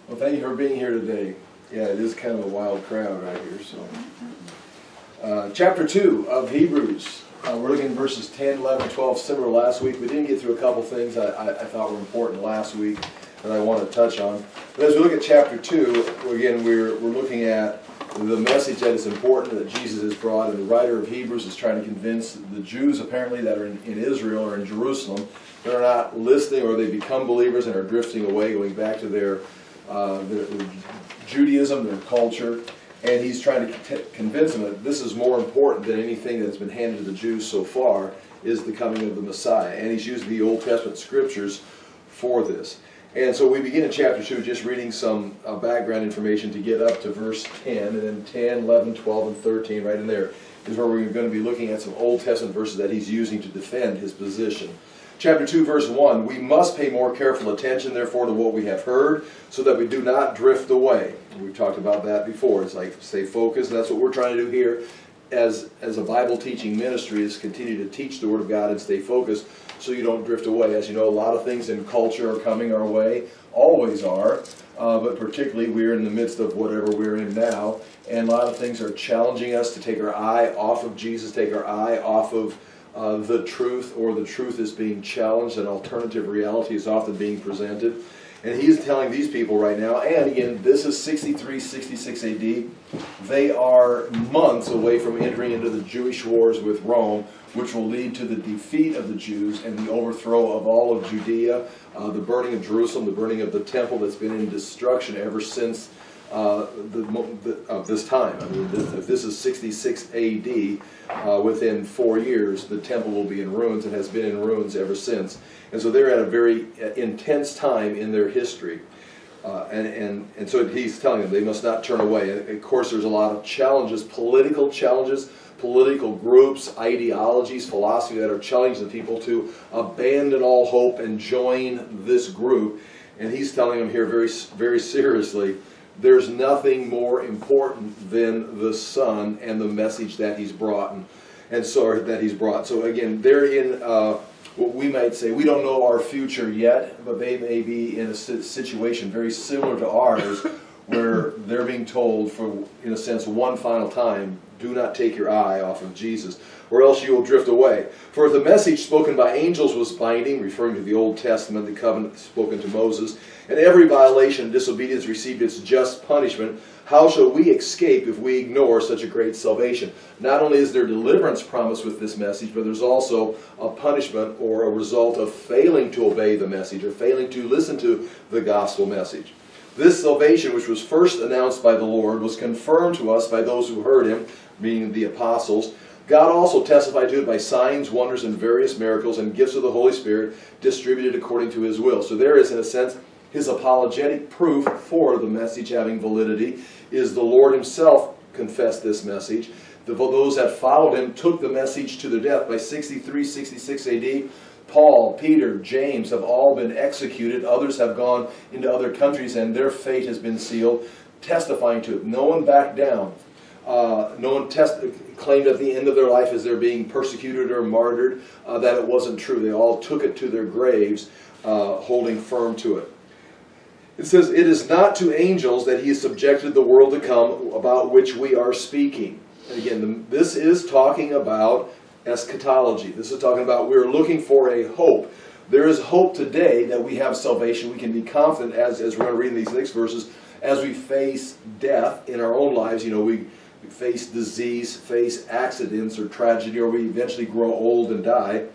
Well, thank you for being here today. Yeah, it is kind of a wild crowd right here. So, chapter 2 of Hebrews. We're looking at verses 10, 11, 12, similar to last week. We didn't get through a couple things I thought were important last week that I want to touch on. But as we look at chapter 2, again, we're looking at the message that is important that Jesus has brought, and the writer of Hebrews is trying to convince the Jews, apparently, that are in Israel or in Jerusalem, that are not listening, or they become believers and are drifting away, going back to their Judaism, their culture, and he's trying to convince them that this is more important than anything that's been handed to the Jews so far, is the coming of the Messiah. And he's using the Old Testament scriptures for this. And so we begin in chapter 2 just reading some background information to get up to verse 10, and then 10, 11, 12, and 13, right in there, is where we're going to be looking at some Old Testament verses that he's using to defend his position. Chapter 2, verse 1, we must pay more careful attention, therefore, to what we have heard, so that we do not drift away. We've talked about that before. It's like stay focused, and that's what we're trying to do here as a Bible teaching ministry, is continue to teach the Word of God and stay focused so you don't drift away. As you know, a lot of things in culture are coming our way, always are, but particularly we're in the midst of whatever we're in now, and a lot of things are challenging us to take our eye off of Jesus, take our eye off of the truth, or the truth is being challenged, and alternative reality is often being presented. And he's telling these people right now, and again, this is 63, 66 AD. They are months away from entering into the Jewish wars with Rome, which will lead to the defeat of the Jews and the overthrow of all of Judea, the burning of Jerusalem, the burning of the temple that's been in destruction ever since of this time. I mean, if this is 66 AD, within 4 years, the temple will be in ruins and has been in ruins ever since. And so they're at a very intense time in their history. And so he's telling them they must not turn away. And of course, there's a lot of challenges, political groups, ideologies, philosophy that are challenging the people to abandon all hope and join this group. And he's telling them here very, very seriously, there's nothing more important than the Son and the message that he's brought, So again, they're in what we might say, we don't know our future yet, but they may be in a situation very similar to ours, where they're being told, for, in a sense, one final time, do not take your eye off of Jesus, or else you will drift away. For if the message spoken by angels was binding, referring to the Old Testament, the covenant spoken to Moses, and every violation and disobedience received its just punishment, how shall we escape if we ignore such a great salvation? Not only is there deliverance promised with this message, but there's also a punishment or a result of failing to obey the message or failing to listen to the gospel message. This salvation, which was first announced by the Lord, was confirmed to us by those who heard him, meaning the apostles. God also testified to it by signs, wonders, and various miracles and gifts of the Holy Spirit distributed according to his will. So there is, in a sense, his apologetic proof for the message having validity is the Lord himself confessed this message. Those that followed him took the message to their death. By 63, 66 AD, Paul, Peter, James have all been executed. Others have gone into other countries and their fate has been sealed, testifying to it. No one backed down. No one claimed at the end of their life as they're being persecuted or martyred that it wasn't true. They all took it to their graves, holding firm to it. It says, it is not to angels that he has subjected the world to come, about which we are speaking. And again, this is talking about eschatology. This is talking about we're looking for a hope. There is hope today that we have salvation. We can be confident, as we're going to read in these next verses, as we face death in our own lives. You know, we face disease, face accidents or tragedy, or we eventually grow old and die.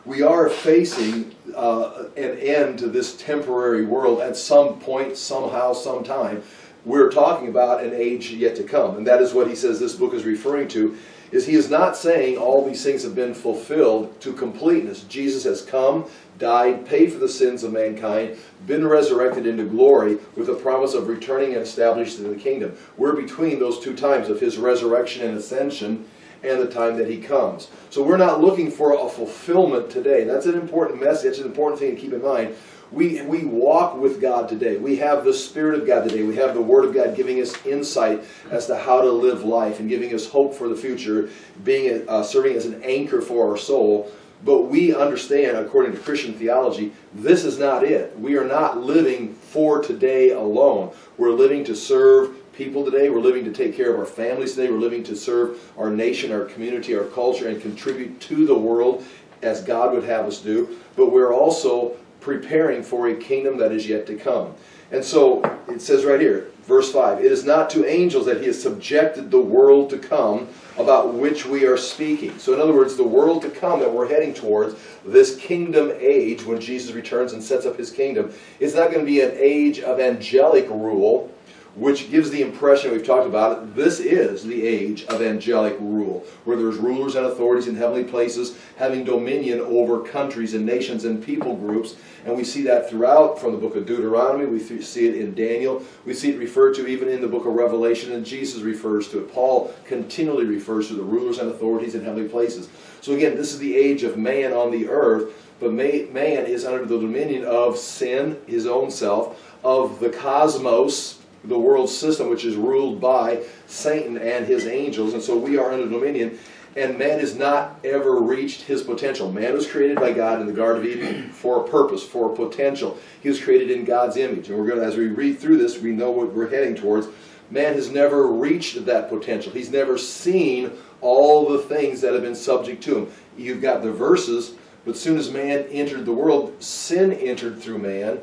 We are facing an end to this temporary world at some point, somehow, sometime. We're talking about an age yet to come. And that is what he says this book is referring to, is he is not saying all these things have been fulfilled to completeness. Jesus has come, died, paid for the sins of mankind, been resurrected into glory with the promise of returning and establishing the kingdom. We're between those two times of his resurrection and ascension and the time that he comes. So we're not looking for a fulfillment today. That's an important message. That's an important thing to keep in mind. We walk with God today. We have the Spirit of God today. We have the Word of God giving us insight as to how to live life and giving us hope for the future, being serving as an anchor for our soul. But we understand, according to Christian theology, this is not it. We are not living for today alone. We're living to serve people today. We're living to take care of our families today. We're living to serve our nation, our community, our culture, and contribute to the world as God would have us do. But we're also preparing for a kingdom that is yet to come. And so it says right here, verse 5, "It is not to angels that he has subjected the world to come, about which we are speaking." So in other words, the world to come that we're heading towards, this kingdom age, when Jesus returns and sets up his kingdom, is not going to be an age of angelic rule, which gives the impression, we've talked about it, this is the age of angelic rule, where there's rulers and authorities in heavenly places having dominion over countries and nations and people groups. And we see that throughout, from the book of Deuteronomy, we see it in Daniel, we see it referred to even in the book of Revelation, and Jesus refers to it. Paul continually refers to the rulers and authorities in heavenly places. So again, this is the age of man on the earth, but man is under the dominion of sin, his own self, of the cosmos, the world system, which is ruled by Satan and his angels. And so we are under dominion, and man has not ever reached his potential. Man was created by God in the Garden of Eden for a purpose, for a potential. He was created in God's image. And we're going to, as we read through this, we know what we're heading towards. Man has never reached that potential. He's never seen all the things that have been subject to him. You've got the verses, but as soon as man entered the world, sin entered through man,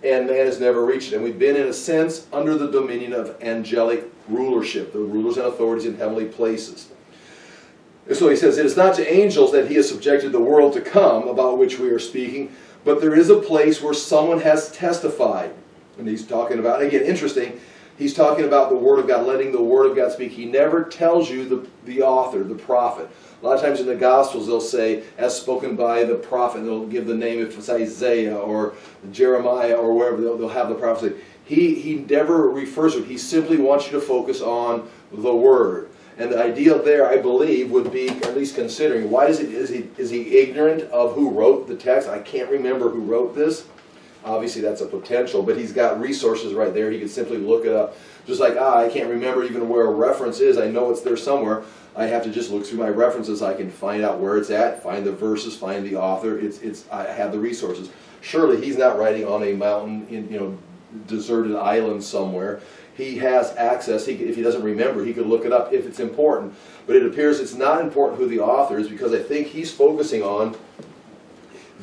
and man has never reached it. And we've been, in a sense, under the dominion of angelic rulership, the rulers and authorities in heavenly places. And so he says, "It is not to angels that he has subjected the world to come, about which we are speaking, but there is a place where someone has testified." And he's talking about, again, interesting, he's talking about the Word of God, letting the Word of God speak. He never tells you the author, the prophet. A lot of times in the Gospels they'll say, as spoken by the prophet, and they'll give the name, if it's Isaiah or Jeremiah or wherever, they'll have the prophecy. He never refers to it. He simply wants you to focus on the Word. And the idea there, I believe, would be at least considering, why is he ignorant of who wrote the text? I can't remember who wrote this. Obviously that's a potential, but he's got resources right there. He could simply look it up. Just like, I can't remember even where a reference is. I know it's there somewhere. I have to just look through my references. I can find out where it's at, find the verses, find the author. I have the resources. Surely he's not writing on a mountain in deserted island somewhere. He has access. If he doesn't remember, he could look it up if it's important. But it appears it's not important who the author is, because I think he's focusing on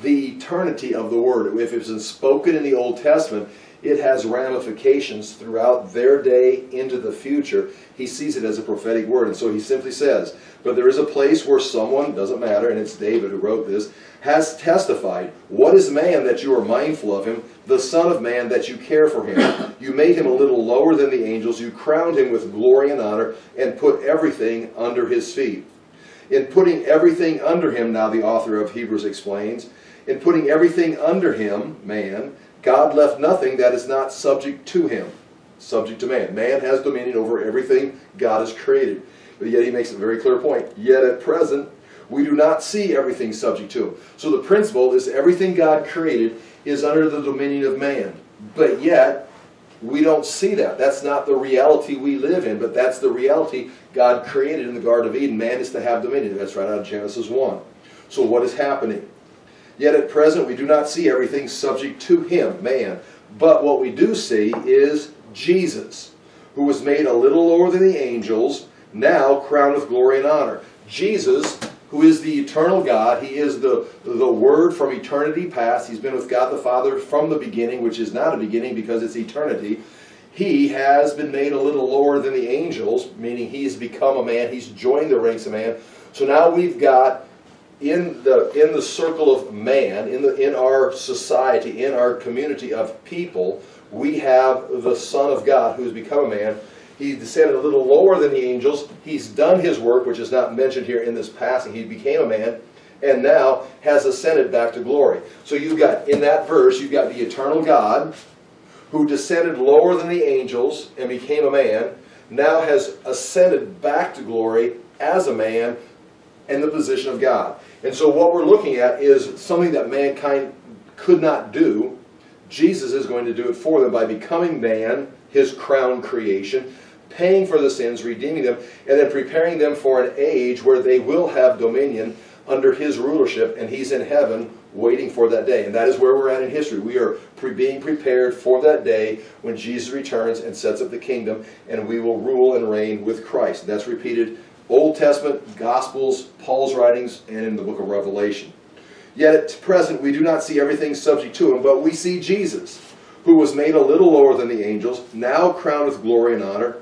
the eternity of the Word. If it's been spoken in the Old Testament, it has ramifications throughout their day into the future. He sees it as a prophetic word. And so he simply says, "But there is a place where someone," doesn't matter, and it's David who wrote this, "has testified, what is man that you are mindful of him, the Son of Man that you care for him? You made him a little lower than the angels. You crowned him with glory and honor, and put everything under his feet." In putting everything under him, now the author of Hebrews explains, in putting everything under him, man, God left nothing that is not subject to him, subject to man. Man has dominion over everything God has created. But yet he makes a very clear point. Yet at present, we do not see everything subject to him. So the principle is everything God created is under the dominion of man. But yet, we don't see that. That's not the reality we live in, but that's the reality God created in the Garden of Eden. Man is to have dominion. That's right out of Genesis 1. So what is happening? Yet at present we do not see everything subject to him, man. But what we do see is Jesus, who was made a little lower than the angels, now crowned with glory and honor. Jesus, who is the eternal God, he is the Word from eternity past. He's been with God the Father from the beginning, which is not a beginning because it's eternity. He has been made a little lower than the angels, meaning he's become a man. He's joined the ranks of man. So now we've got in the circle of man, in our society, in our community of people, we have the Son of God who has become a man. He descended a little lower than the angels. He's done his work, which is not mentioned here in this passage. He became a man, and now has ascended back to glory. So you've got, in that verse, you've got the eternal God who descended lower than the angels and became a man, now has ascended back to glory as a man in the position of God. And so what we're looking at is something that mankind could not do. Jesus is going to do it for them by becoming man, his crown creation, paying for the sins, redeeming them, and then preparing them for an age where they will have dominion under his rulership, and he's in heaven waiting for that day. And that is where we're at in history. We are being prepared for that day when Jesus returns and sets up the kingdom, and we will rule and reign with Christ. That's repeated Old Testament, Gospels, Paul's writings, and in the book of Revelation. Yet at present we do not see everything subject to him, but we see Jesus, who was made a little lower than the angels, now crowned with glory and honor,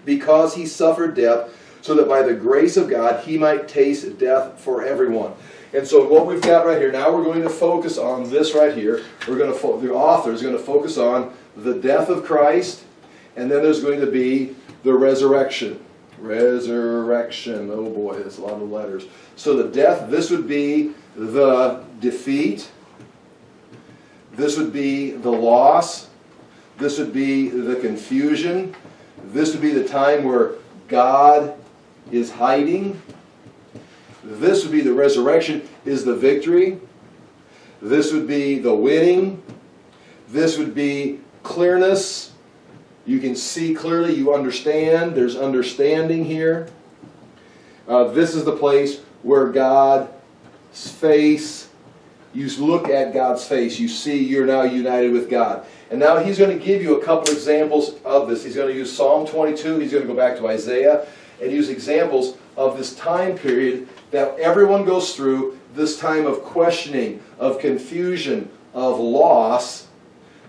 because he suffered death, so that by the grace of God he might taste death for everyone. And so what we've got right here, now we're going to focus on this right here. The author is going to focus on the death of Christ, and then there's going to be the resurrection. Resurrection. Oh boy, that's a lot of letters. So the death, this would be the defeat. This would be the loss. This would be the confusion. This would be the time where God is hiding. This would be the resurrection, is the victory. This would be the winning. This would be clearness. You can see clearly, you understand. There's understanding here. This is the place where God's face, you look at God's face, you see you're now united with God. And now he's going to give you a couple examples of this. He's going to use Psalm 22, he's going to go back to Isaiah, and use examples of this time period that everyone goes through, this time of questioning, of confusion, of loss,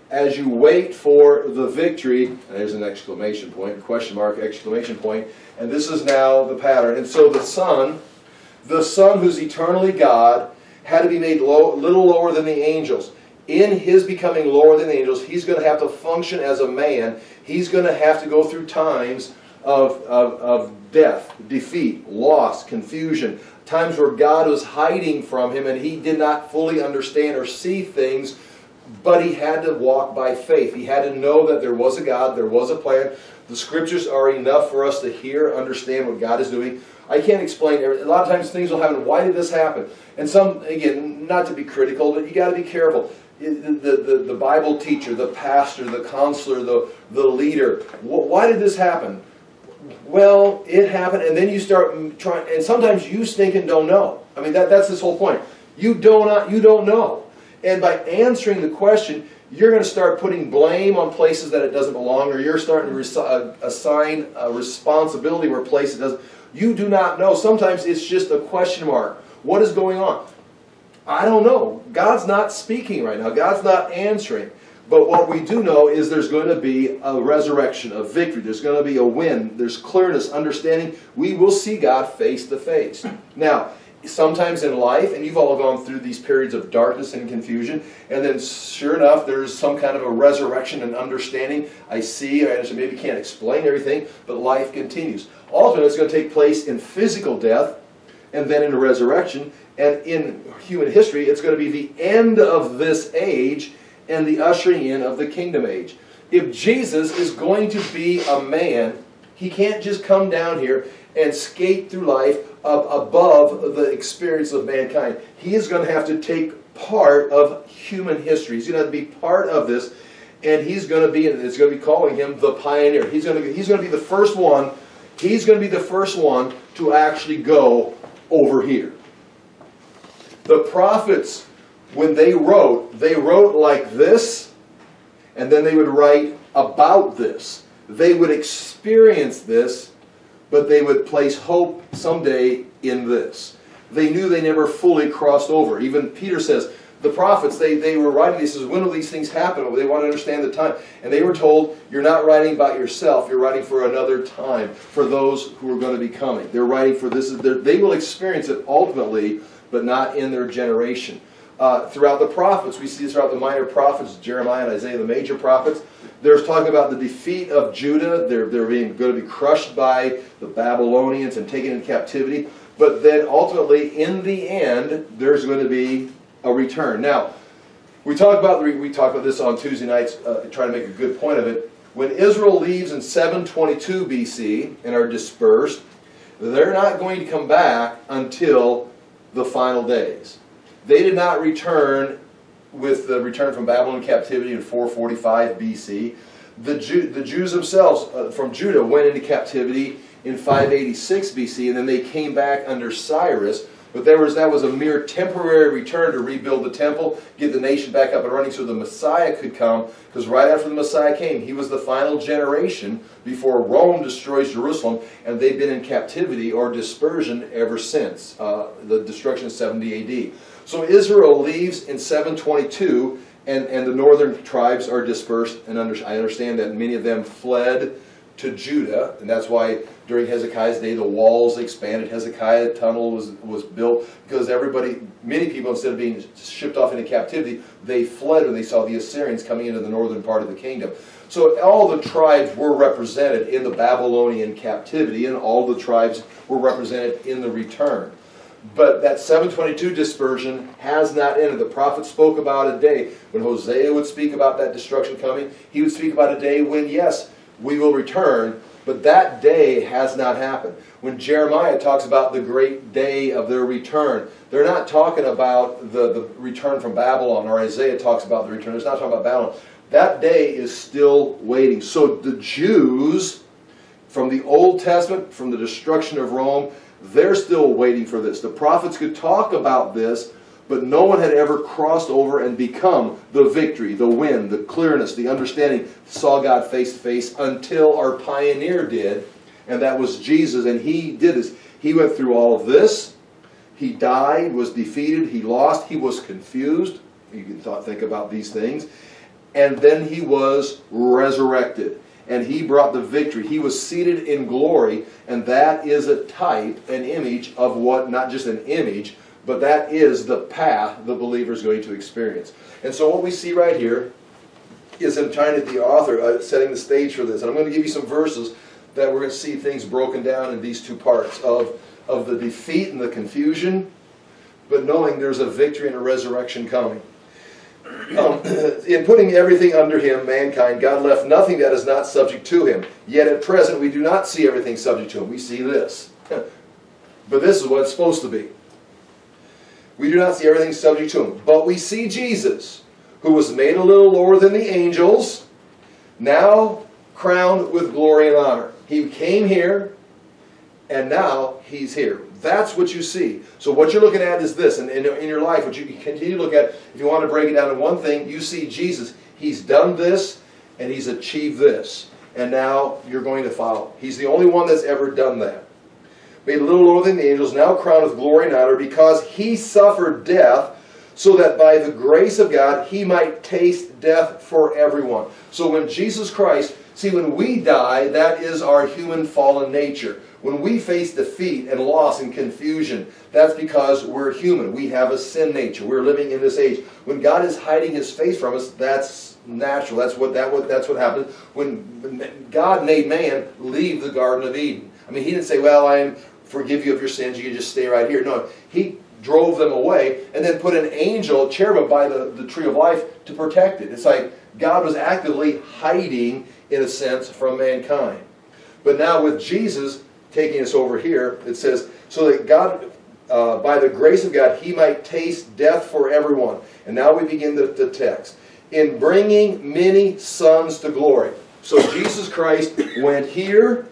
as you wait for the victory. And there's an exclamation point, question mark, exclamation point, and this is now the pattern. And so the Son who's eternally God, had to be made a little lower than the angels. In his becoming lower than the angels, he's going to have to function as a man. He's going to have to go through times of death, defeat, loss, confusion, times where God was hiding from him and he did not fully understand or see things, but he had to walk by faith. He had to know that there was a God, there was a plan. The Scriptures are enough for us to hear, understand what God is doing. I can't explain everything. A lot of times things will happen. Why did this happen? And some, again, not to be critical, but you got to be careful. The Bible teacher, the pastor, the counselor, the leader. Why did this happen? Well, it happened, and then you start trying, and sometimes you stinking don't know. I mean, that's this whole point. You don't know. And by answering the question, you're going to start putting blame on places that it doesn't belong, or you're starting to assign a responsibility where places it doesn't. You do not know. Sometimes it's just a question mark. What is going on? I don't know. God's not speaking right now. God's not answering. But what we do know is there's going to be a resurrection, a victory. There's going to be a win. There's clearness, understanding. We will see God face to face. Now, sometimes in life, and you've all gone through these periods of darkness and confusion, and then sure enough, there's some kind of a resurrection and understanding. I maybe can't explain everything, but life continues. Ultimately, it's going to take place in physical death, and then in a resurrection, and in human history, it's going to be the end of this age and the ushering in of the kingdom age. If Jesus is going to be a man, he can't just come down here and skate through life above the experience of mankind. He is going to have to take part of human history. He's going to have to be part of this, and he's going to be, and it's going to be calling him the pioneer. He's going to be the first one. He's going to be the first one to actually go over here. The prophets, when they wrote like this, and then they would write about this. They would experience this, but they would place hope someday in this. They knew they never fully crossed over. Even Peter says, the prophets, they were writing, he says, when will these things happen? They want to understand the time. And they were told, you're not writing about yourself, you're writing for another time, for those who are going to be coming. They're writing for this. They will experience it ultimately, but not in their generation. Throughout the prophets, we see this throughout the minor prophets, Jeremiah and Isaiah, the major prophets. There's talking about the defeat of Judah. They're going to be crushed by the Babylonians and taken into captivity. But then ultimately, in the end, there's going to be a return. Now, we talk about this on Tuesday nights, trying to make a good point of it. When Israel leaves in 722 BC and are dispersed, they're not going to come back until the final days. They did not return with the return from Babylon captivity in 445 BC. The Jews themselves from Judah went into captivity in 586 BC, and then they came back under Cyrus. But that was a mere temporary return to rebuild the temple, get the nation back up and running so the Messiah could come. Because right after the Messiah came, he was the final generation before Rome destroys Jerusalem, and they've been in captivity or dispersion ever since the destruction of 70 A.D. So Israel leaves in 722, and the northern tribes are dispersed. And I understand that many of them fled to Judah, and that's why during Hezekiah's day the walls expanded. Hezekiah tunnel was built because many people, instead of being shipped off into captivity, they fled when they saw the Assyrians coming into the northern part of the kingdom. So all the tribes were represented in the Babylonian captivity, and all the tribes were represented in the return. But that 722 dispersion has not ended. The prophet spoke about a day when Hosea would speak about that destruction coming. He would speak about a day when, yes, we will return, but that day has not happened. When Jeremiah talks about the great day of their return, they're not talking about the return from Babylon, or Isaiah talks about the return. It's not talking about Babylon. That day is still waiting. So the Jews, from the Old Testament, from the destruction of Rome, they're still waiting for this. The prophets could talk about this, but no one had ever crossed over and become the victory, the win, the clearness, the understanding, saw God face to face until our pioneer did, and that was Jesus. And he did this. He went through all of this. He died, was defeated, he lost, he was confused. You can think about these things. And then he was resurrected. And he brought the victory. He was seated in glory, and that is a type, an image of what, not just an image, but that is the path the believer is going to experience. And so what we see right here is him trying to, the author, setting the stage for this. And I'm going to give you some verses that we're going to see things broken down in these two parts of the defeat and the confusion, but knowing there's a victory and a resurrection coming. In putting everything under him, mankind, God left nothing that is not subject to him. Yet at present we do not see everything subject to him. We see this. But this is what it's supposed to be. We do not see everything subject to him. But we see Jesus, who was made a little lower than the angels, now crowned with glory and honor. He came here, and now he's here. That's what you see. So what you're looking at is this. And in your life, what you can continue to look at, if you want to break it down to one thing, you see Jesus. He's done this, and he's achieved this. And now you're going to follow. He's the only one that's ever done that. Made a little lower than the angels, now crowned with glory and honor, because he suffered death, so that by the grace of God he might taste death for everyone. So when Jesus Christ, see, when we die, that is our human fallen nature. When we face defeat and loss and confusion, that's because we're human. We have a sin nature. We're living in this age. When God is hiding his face from us, that's natural. That's what happened when God made man leave the Garden of Eden. I mean, he didn't say, well, I forgive you of your sins. You can just stay right here. No, he drove them away and then put an angel, cherubim, by the tree of life to protect it. It's like God was actively hiding, in a sense, from mankind. But now with Jesus taking us over here, it says, so that God, by the grace of God, he might taste death for everyone. And now we begin the text. In bringing many sons to glory. So Jesus Christ went here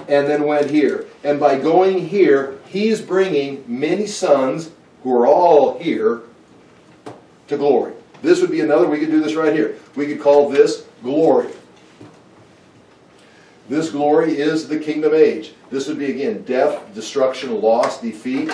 and then went here. And by going here, he's bringing many sons, who are all here, to glory. This would be another, we could do this right here. We could call this glory. This glory is the kingdom age. This would be, again, death, destruction, loss, defeat.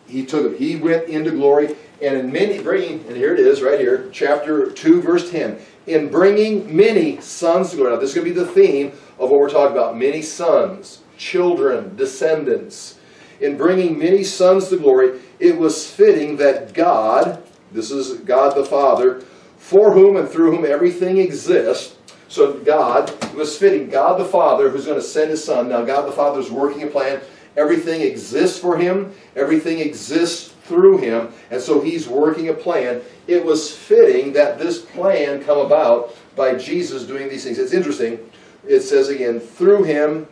He took it. He went into glory. And in bringing, and here it is right here, chapter 2, verse 10. In bringing many sons to glory. Now this is going to be the theme of what we're talking about. Many sons, children, descendants. In bringing many sons to glory, it was fitting that God, this is God the Father, for whom and through whom everything exists. So God, it was fitting, God the Father, who's going to send his Son. Now God the Father is working a plan. Everything exists for him. Everything exists through him. And so he's working a plan. It was fitting that this plan come about by Jesus doing these things. It's interesting. It says again, through him,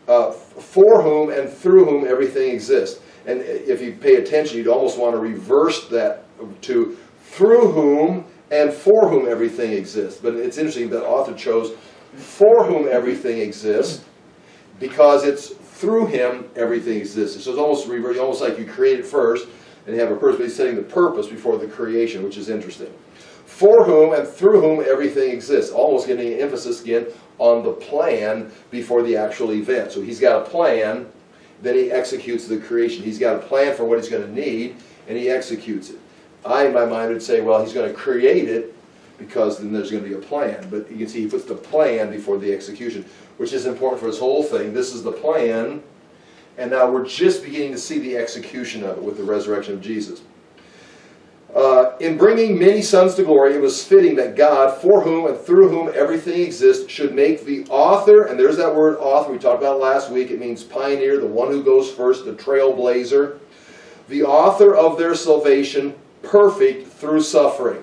for whom and through whom everything exists. And if you pay attention, you'd almost want to reverse that to through whom and for whom everything exists. But it's interesting that the author chose for whom everything exists, because it's through him everything exists. So it's almost reverse, almost like you create it first, and you have a purpose, but he's setting the purpose before the creation, which is interesting. For whom and through whom everything exists. Almost getting an emphasis again on the plan before the actual event. So he's got a plan, then he executes the creation. He's got a plan for what he's going to need, and he executes it. I, in my mind, would say, well, he's going to create it, because then there's going to be a plan. But you can see he puts the plan before the execution, which is important for this whole thing. This is the plan, and now we're just beginning to see the execution of it with the resurrection of Jesus. In bringing many sons to glory, it was fitting that God, for whom and through whom everything exists, should make the author, and there's that word author we talked about last week. It means pioneer, the one who goes first, the trailblazer. The author of their salvation perfect through suffering.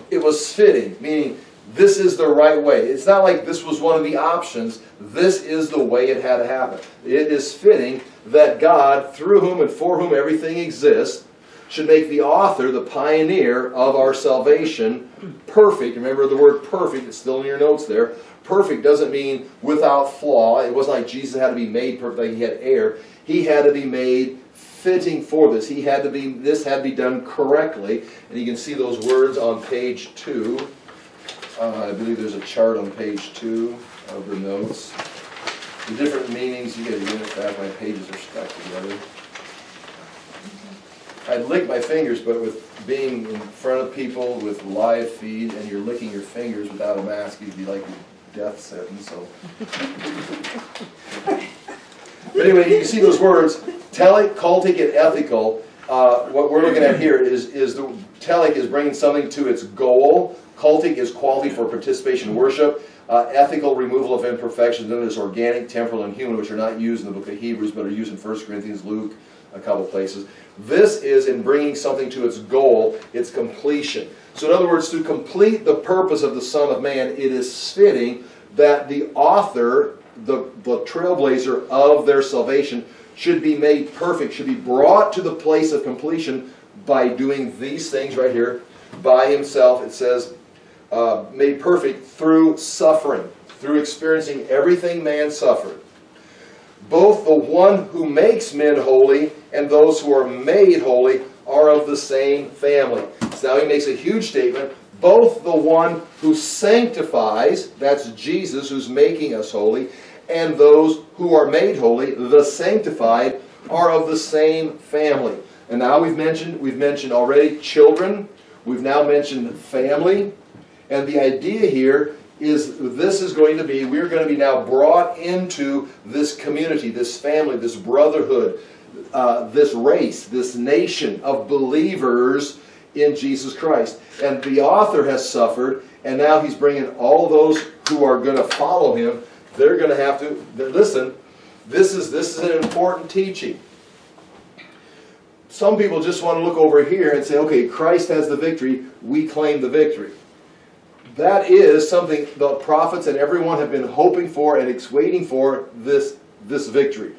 It was fitting, meaning this is the right way. It's not like this was one of the options. This is the way it had to happen. It is fitting that God, through whom and for whom everything exists, should make the author, the pioneer of our salvation, perfect. Remember the word perfect, it's still in your notes there. Perfect doesn't mean without flaw. It wasn't like Jesus had to be made perfect, like he had error. He had to be made fitting for this. This had to be done correctly. And you can see those words on page 2. I believe there's a chart on page 2 of the notes. The different meanings, you get a unit back, my pages are stuck together. I'd lick my fingers, but with being in front of people with live feed and you're licking your fingers without a mask, you'd be like a death sentence. So. But anyway, you can see those words, telic, cultic, and ethical. What we're looking at here is the telic is bringing something to its goal. Cultic is quality for participation in worship. Ethical, removal of imperfections. Then there's organic, temporal, and human, which are not used in the book of Hebrews, but are used in 1 Corinthians, Luke, a couple places. This is in bringing something to its goal, its completion. So in other words, to complete the purpose of the Son of Man, it is fitting that the author, the trailblazer of their salvation, should be made perfect, should be brought to the place of completion by doing these things right here. By himself, it says, made perfect through suffering, through experiencing everything man suffered. Both the one who makes men holy and those who are made holy are of the same family. So now he makes a huge statement. Both the one who sanctifies, that's Jesus who's making us holy, and those who are made holy, the sanctified, are of the same family. And now we've mentioned already children. We've now mentioned family. And the idea here is we're going to be now brought into this community, this family, this brotherhood, this race, this nation of believers in Jesus Christ. And the author has suffered, and now he's bringing all those who are going to follow him. They're going to have to listen. This is an important teaching. Some people just want to look over here and say, okay, Christ has the victory, we claim the victory. That is something the prophets and everyone have been hoping for and waiting for, this victory.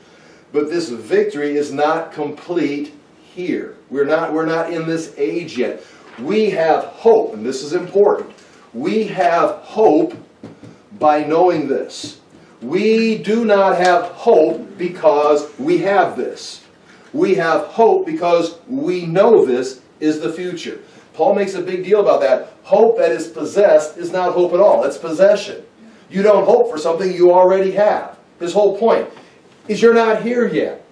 But this victory is not complete here. We're not in this age yet. We have hope, and this is important. We have hope by knowing this. We do not have hope because we have this. We have hope because we know this is the future. Paul makes a big deal about that. Hope that is possessed is not hope at all. It's possession. You don't hope for something you already have. His whole point is you're not here yet.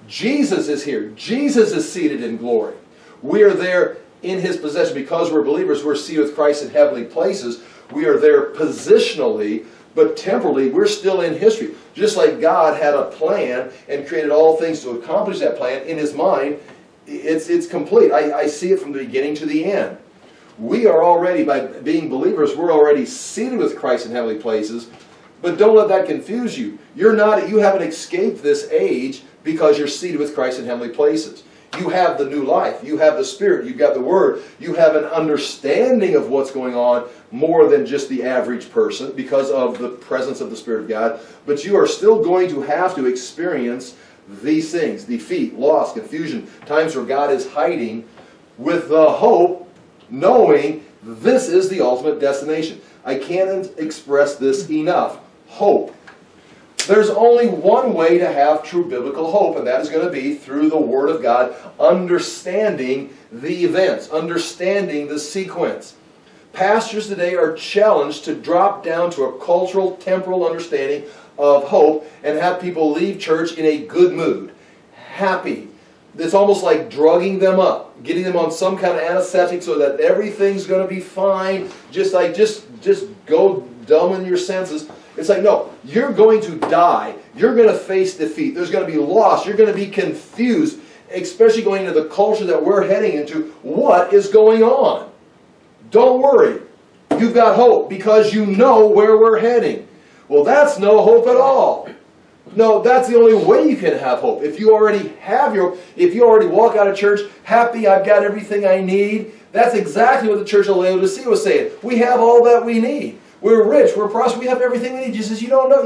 Jesus is here. Jesus is seated in glory. We are there in his possession. Because we're believers, we're seated with Christ in heavenly places. We are there positionally, but temporally, we're still in history. Just like God had a plan and created all things to accomplish that plan in his mind, it's complete. I see it from the beginning to the end. We are already, by being believers, we're already seated with Christ in heavenly places. But don't let that confuse you. You haven't escaped this age because you're seated with Christ in heavenly places. You have the new life. You have the Spirit. You've got the Word. You have an understanding of what's going on more than just the average person because of the presence of the Spirit of God. But you are still going to have to experience these things: defeat, loss, confusion, times where God is hiding, with the hope, knowing this is the ultimate destination. I can't express this enough. Hope. There's only one way to have true biblical hope, and that is going to be through the Word of God, understanding the events, understanding the sequence. Pastors today are challenged to drop down to a cultural, temporal understanding of hope and have people leave church in a good mood, happy. It's almost like drugging them up, getting them on some kind of anesthetic so that everything's going to be fine. Just go dumb in your senses. It's like, no, you're going to die. You're going to face defeat. There's going to be loss. You're going to be confused, especially going into the culture that we're heading into. What is going on? Don't worry. You've got hope because you know where we're heading. Well, that's no hope at all. No, that's the only way you can have hope. If you already have if you already walk out of church happy, I've got everything I need, that's exactly what the church of Laodicea was saying. We have all that we need. We're rich, we're prosperous, we have everything we need. Jesus says, you don't know,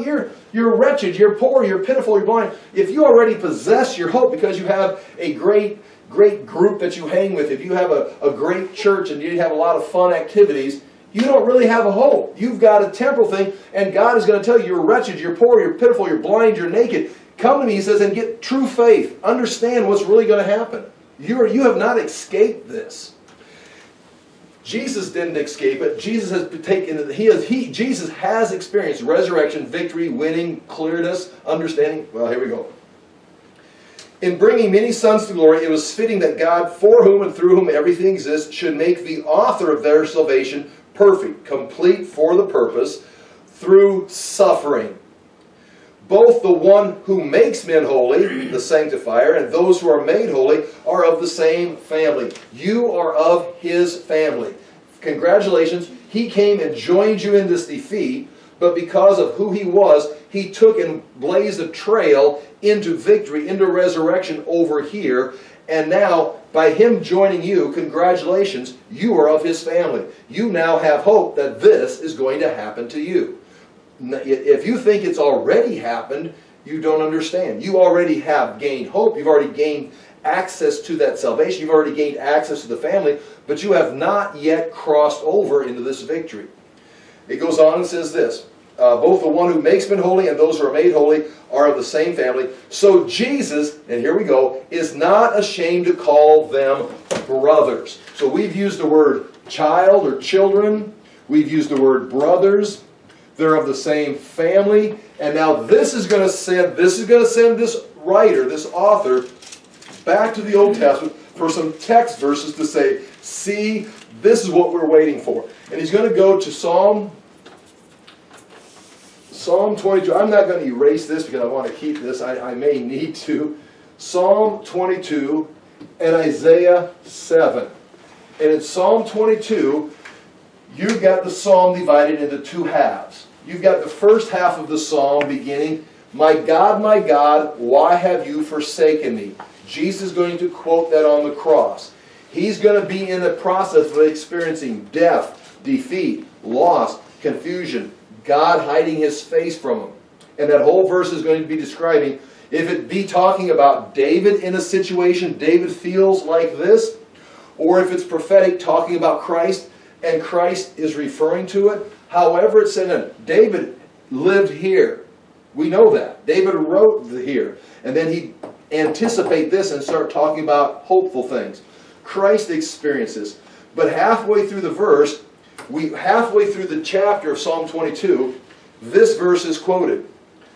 you're wretched, you're poor, you're pitiful, you're blind. If you already possess your hope because you have a great group that you hang with, if you have a great church and you have a lot of fun activities, you don't really have a hope. You've got a temporal thing, and God is going to tell you, you're wretched, you're poor, you're pitiful, you're blind, you're naked. Come to me, he says, and get true faith. Understand what's really going to happen. You have not escaped this. Jesus didn't escape it. Jesus has taken Jesus has experienced resurrection, victory, winning, clearness, understanding. Well, here we go. In bringing many sons to glory, it was fitting that God, for whom and through whom everything exists, should make the author of their salvation perfect, complete for the purpose, through suffering. Both the one who makes men holy, the sanctifier, and those who are made holy are of the same family. You are of his family. Congratulations, he came and joined you in this defeat, but because of who he was, he took and blazed a trail into victory, into resurrection over here. And now, by him joining you, congratulations, you are of his family. You now have hope that this is going to happen to you. If you think it's already happened, you don't understand. You already have gained hope. You've already gained access to that salvation. You've already gained access to the family, but you have not yet crossed over into this victory. It goes on and says this, both the one who makes men holy and those who are made holy are of the same family. So Jesus, and here we go, is not ashamed to call them brothers. So we've used the word child or children. We've used the word brothers. They're of the same family. And now this is going to send this writer, this author, back to the Old Testament for some text verses to say, see, this is what we're waiting for. And he's going to go to Psalm 22. I'm not going to erase this because I want to keep this. I may need to. Psalm 22 and Isaiah 7. And in Psalm 22, you've got the psalm divided into two halves. You've got the first half of the psalm beginning, my God, why have you forsaken me? Jesus is going to quote that on the cross. He's going to be in the process of experiencing death, defeat, loss, confusion, God hiding his face from him. And that whole verse is going to be describing, if it be talking about David in a situation David feels like this, or if it's prophetic talking about Christ, and Christ is referring to it, however it's said, David lived here. We know that. David wrote here. And then he anticipate this and start talking about hopeful things. Christ experiences. But halfway through the verse, halfway through the chapter of Psalm 22, this verse is quoted.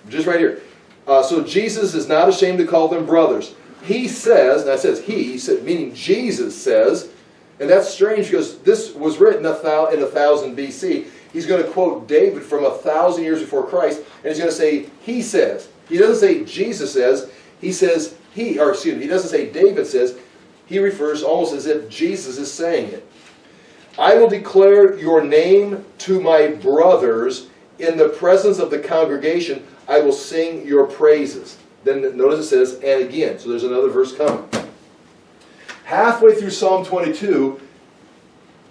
Just right here. So Jesus is not ashamed to call them brothers. He says, and that says he, meaning Jesus says, and that's strange because this was written in 1000 BC. He's going to quote David from 1,000 years before Christ, and he's going to say, he says. He doesn't say Jesus says. He says he doesn't say David says. He refers almost as if Jesus is saying it. I will declare your name to my brothers. In the presence of the congregation, I will sing your praises. Then notice it says, and again. So there's another verse coming. Halfway through Psalm 22,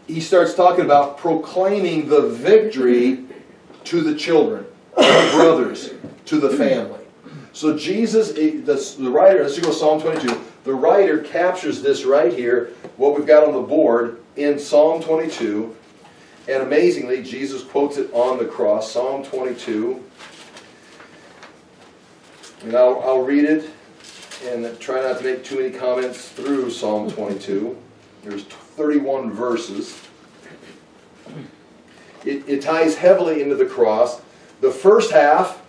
he starts talking about proclaiming the victory to the children, to the brothers, to the family. So Jesus, the writer, let's go to Psalm 22. The writer captures this right here, what we've got on the board in Psalm 22. And amazingly, Jesus quotes it on the cross, Psalm 22. And I'll read it and try not to make too many comments through Psalm 22. There's 31 verses. It ties heavily into the cross. The first half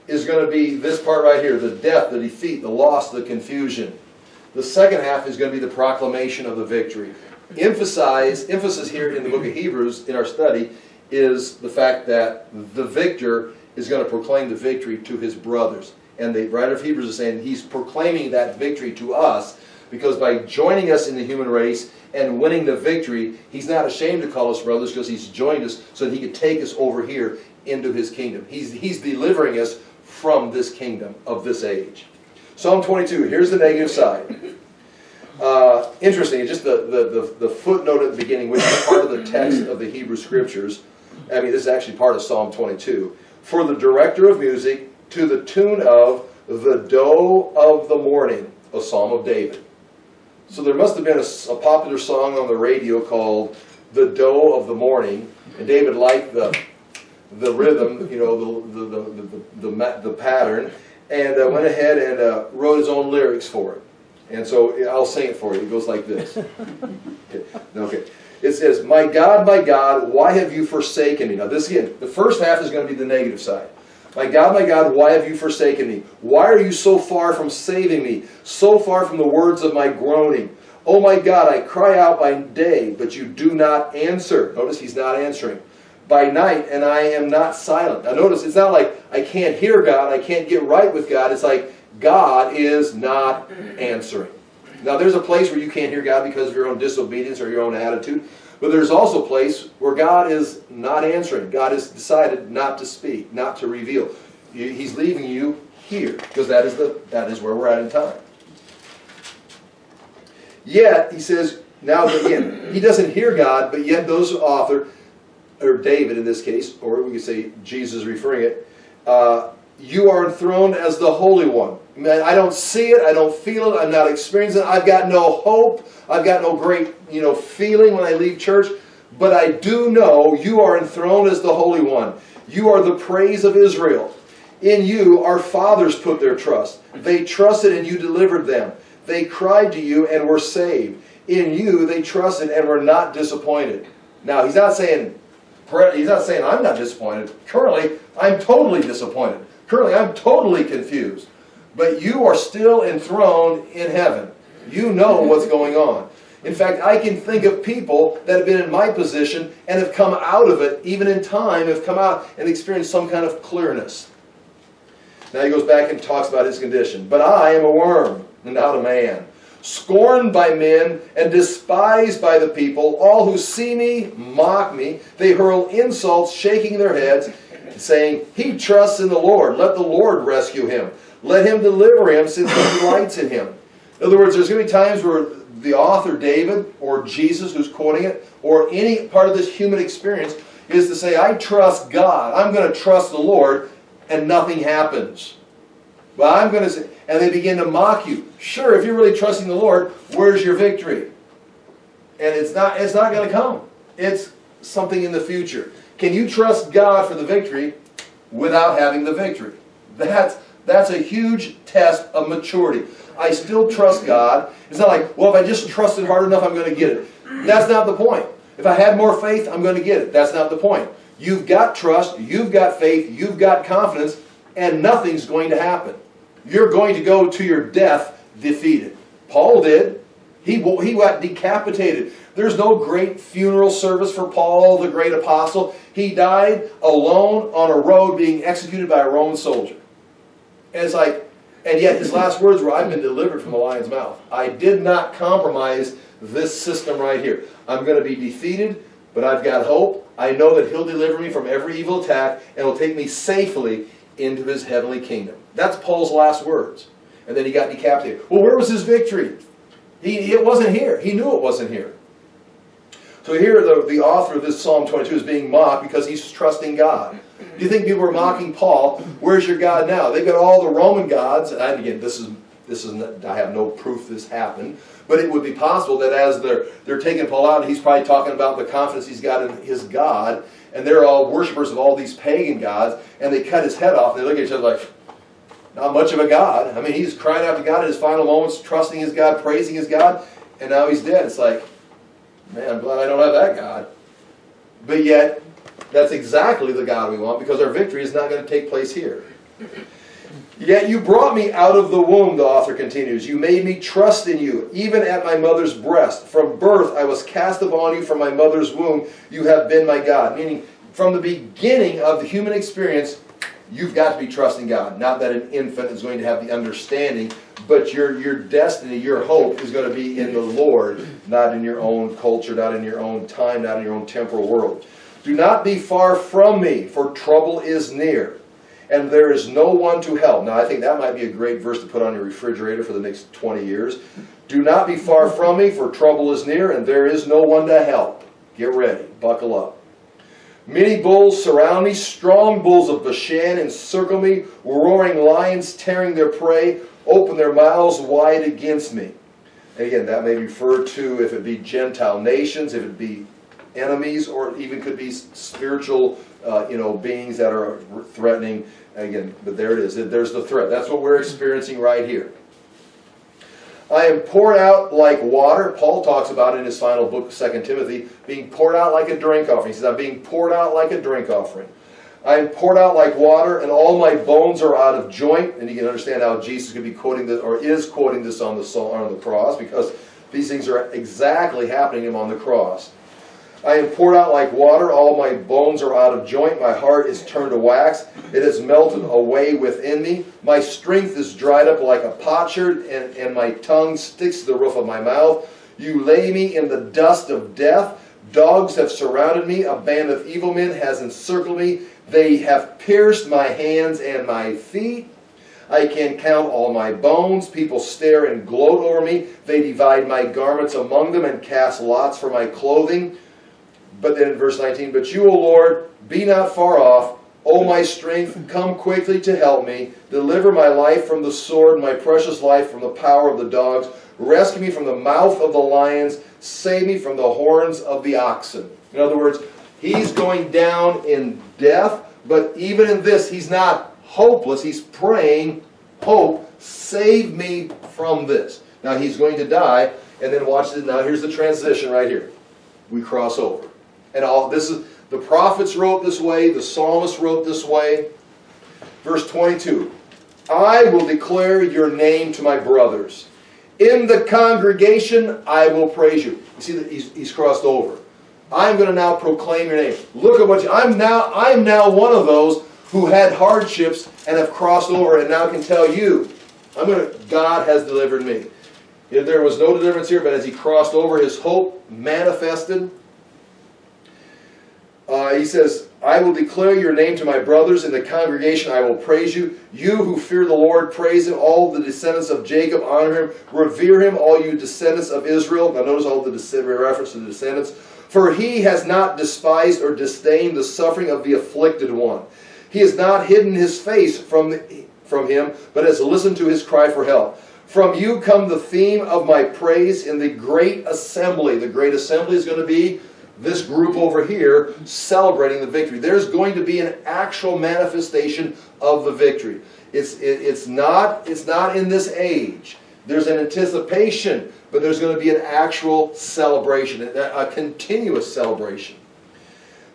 is going to be this part right here, the death, the defeat, the loss, the confusion. The second half is going to be the proclamation of the victory. Emphasis here in the book of Hebrews, in our study, is the fact that the victor is going to proclaim the victory to his brothers. And the writer of Hebrews is saying he's proclaiming that victory to us, because by joining us in the human race and winning the victory, he's not ashamed to call us brothers, because he's joined us so that he could take us over here into his kingdom. He's delivering us from this kingdom of this age. Psalm 22, here's the negative side. Interesting, just the footnote at the beginning, which is part of the text of the Hebrew Scriptures. I mean, this is actually part of Psalm 22. For the director of music, to the tune of the doe of the morning, a psalm of David. So there must have been a popular song on the radio called The Doe of the Morning, and David liked the rhythm, you know, the pattern, and went ahead and wrote his own lyrics for it. And so I'll sing it for you. It goes like this. Okay. It says, my God, why have you forsaken me? Now this again, the first half is going to be the negative side. My God, why have you forsaken me? Why are you so far from saving me? So far from the words of my groaning? Oh my God, I cry out by day, but you do not answer. Notice he's not answering. By night, and I am not silent. Now notice, it's not like I can't hear God, I can't get right with God. It's like God is not answering. Now there's a place where you can't hear God because of your own disobedience or your own attitude. But there's also a place where God is not answering. God has decided not to speak, not to reveal. He's leaving you here, because that is where we're at in time. Yet, he says, now again, he doesn't hear God, but yet those who author, or David in this case, or we could say Jesus referring it, you are enthroned as the Holy One. I don't see it, I don't feel it, I'm not experiencing it, I've got no hope, I've got no great feeling when I leave church, but I do know you are enthroned as the Holy One. You are the praise of Israel. In you our fathers put their trust. They trusted and you delivered them. They cried to you and were saved. In you they trusted and were not disappointed. Now he's not saying I'm not disappointed. Currently I'm totally disappointed. Currently I'm totally confused. But you are still enthroned in heaven. You know what's going on. In fact, I can think of people that have been in my position and have come out of it, even in time, have come out and experienced some kind of clearness. Now he goes back and talks about his condition. But I am a worm and not a man, scorned by men and despised by the people. All who see me mock me. They hurl insults, shaking their heads, saying, he trusts in the Lord. Let the Lord rescue him. Let him deliver him, since he delights in him. In other words, there's going to be times where the author, David, or Jesus, who's quoting it, or any part of this human experience, is to say, I trust God. I'm going to trust the Lord, and nothing happens. Well, I'm going to say, and they begin to mock you. Sure, if you're really trusting the Lord, where's your victory? And it's not going to come. It's something in the future. Can you trust God for the victory without having the victory? That's a huge test of maturity. I still trust God. It's not like, well, if I just trusted hard enough, I'm going to get it. That's not the point. If I had more faith, I'm going to get it. That's not the point. You've got trust, you've got faith, you've got confidence, and nothing's going to happen. You're going to go to your death defeated. Paul did. He got decapitated. There's no great funeral service for Paul, the great apostle. He died alone on a road being executed by a Roman soldier. And it's like, and yet his last words were, I've been delivered from the lion's mouth. I did not compromise this system right here. I'm going to be defeated, but I've got hope. I know that he'll deliver me from every evil attack, and will take me safely into his heavenly kingdom. That's Paul's last words. And then he got decapitated. Well, where was his victory? It wasn't here. He knew it wasn't here. So here the author of this Psalm 22 is being mocked because he's trusting God. Do you think people are mocking Paul? Where's your God now? They've got all the Roman gods. And again, this is I have no proof this happened. But it would be possible that as they're taking Paul out, he's probably talking about the confidence he's got in his God. And they're all worshipers of all these pagan gods. And they cut his head off. And they look at each other like, not much of a God. I mean, he's crying out to God in his final moments, trusting his God, praising his God, and now he's dead. It's like, man, I'm glad I don't have that God. But yet, that's exactly the God we want, because our victory is not going to take place here. Yet you brought me out of the womb, the author continues. You made me trust in you, even at my mother's breast. From birth I was cast upon you from my mother's womb. You have been my God. Meaning, from the beginning of the human experience, you've got to be trusting God. Not that an infant is going to have the understanding, but your destiny, your hope is going to be in the Lord, not in your own culture, not in your own time, not in your own temporal world. Do not be far from me, for trouble is near, and there is no one to help. Now, I think that might be a great verse to put on your refrigerator for the next 20 years. Do not be far from me, for trouble is near, and there is no one to help. Get ready. Buckle up. Many bulls surround me. Strong bulls of Bashan encircle me. Roaring lions tearing their prey open their mouths wide against me. And again, that may refer to, if it be Gentile nations, if it be enemies, or it even could be spiritual beings that are threatening. Again, but there it is. There's the threat. That's what we're experiencing right here. I am poured out like water. Paul talks about in his final book, 2 Timothy, being poured out like a drink offering. He says, I'm being poured out like a drink offering. I am poured out like water, and all my bones are out of joint. And you can understand how Jesus could be quoting this, or is quoting this on the cross, because these things are exactly happening to him on the cross. I am poured out like water, all my bones are out of joint, my heart is turned to wax, it has melted away within me, my strength is dried up like a potsherd, and my tongue sticks to the roof of my mouth. You lay me in the dust of death, dogs have surrounded me, a band of evil men has encircled me, they have pierced my hands and my feet. I can count all my bones. People stare and gloat over me. They divide my garments among them and cast lots for my clothing. But then in verse 19, but you, O Lord, be not far off. O my strength, come quickly to help me. Deliver my life from the sword, my precious life from the power of the dogs. Rescue me from the mouth of the lions. Save me from the horns of the oxen. In other words, he's going down in death, but even in this, he's not hopeless. He's praying, hope, save me from this. Now he's going to die, and then watch this. Now here's the transition right here. We cross over. And all this is, the prophets wrote this way, the psalmist wrote this way. Verse 22, I will declare your name to my brothers. In the congregation I will praise you. You see that he's crossed over. I'm going to now proclaim your name. Look at what I'm now one of those who had hardships and have crossed over and now can tell you, God has delivered me. There was no deliverance here, but as he crossed over, his hope manifested. He says, I will declare your name to my brothers. In the congregation I will praise you. You who fear the Lord, praise him. All the descendants of Jacob, honor him. Revere him, all you descendants of Israel. Now notice all the reference to the descendants. For he has not despised or disdained the suffering of the afflicted one. He has not hidden his face from him, but has listened to his cry for help. From you come the theme of my praise in the great assembly. The great assembly is going to be this group over here celebrating the victory. There's going to be an actual manifestation of the victory. It's not in this age. There's an anticipation, but there's going to be an actual celebration, a continuous celebration.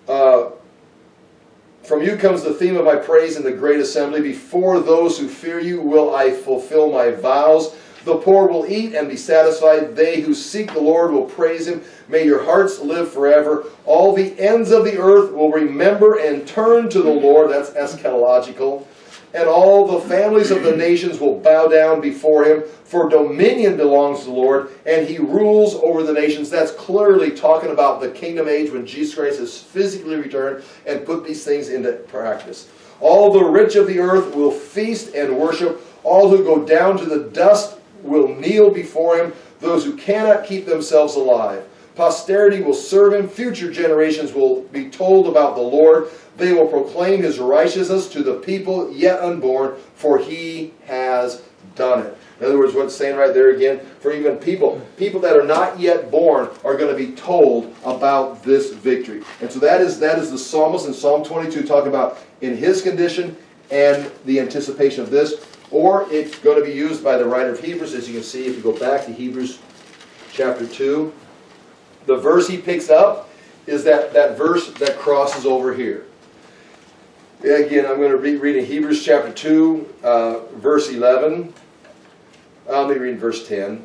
From you comes the theme of my praise in the great assembly. Before those who fear you will I fulfill my vows. The poor will eat and be satisfied. They who seek the Lord will praise him. May your hearts live forever. All the ends of the earth will remember and turn to the Lord. That's eschatological. And all the families of the nations will bow down before him. For dominion belongs to the Lord, and he rules over the nations. That's clearly talking about the kingdom age when Jesus Christ has physically returned and put these things into practice. All the rich of the earth will feast and worship. All who go down to the dust will kneel before him. Those who cannot keep themselves alive. Posterity will serve him. Future generations will be told about the Lord. They will proclaim his righteousness to the people yet unborn, for he has done it. In other words, what's saying right there again, for even people that are not yet born are going to be told about this victory. And so that is the psalmist in Psalm 22 talking about in his condition and the anticipation of this. Or it's going to be used by the writer of Hebrews, as you can see if you go back to Hebrews chapter 2. The verse he picks up is that verse that crosses over here. Again, I'm going to be reading Hebrews chapter 2, verse 11. I'll be reading verse 10.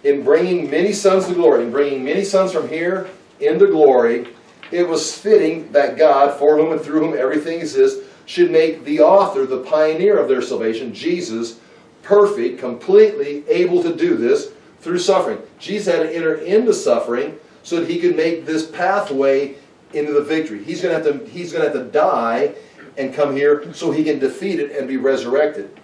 In bringing many sons to glory, in bringing many sons from here into glory, it was fitting that God, for whom and through whom everything exists, should make the author, the pioneer of their salvation, Jesus, perfect, completely able to do this through suffering. Jesus had to enter into suffering so that he could make this pathway into the victory. He's going to have to die and come here so he can defeat it and be resurrected.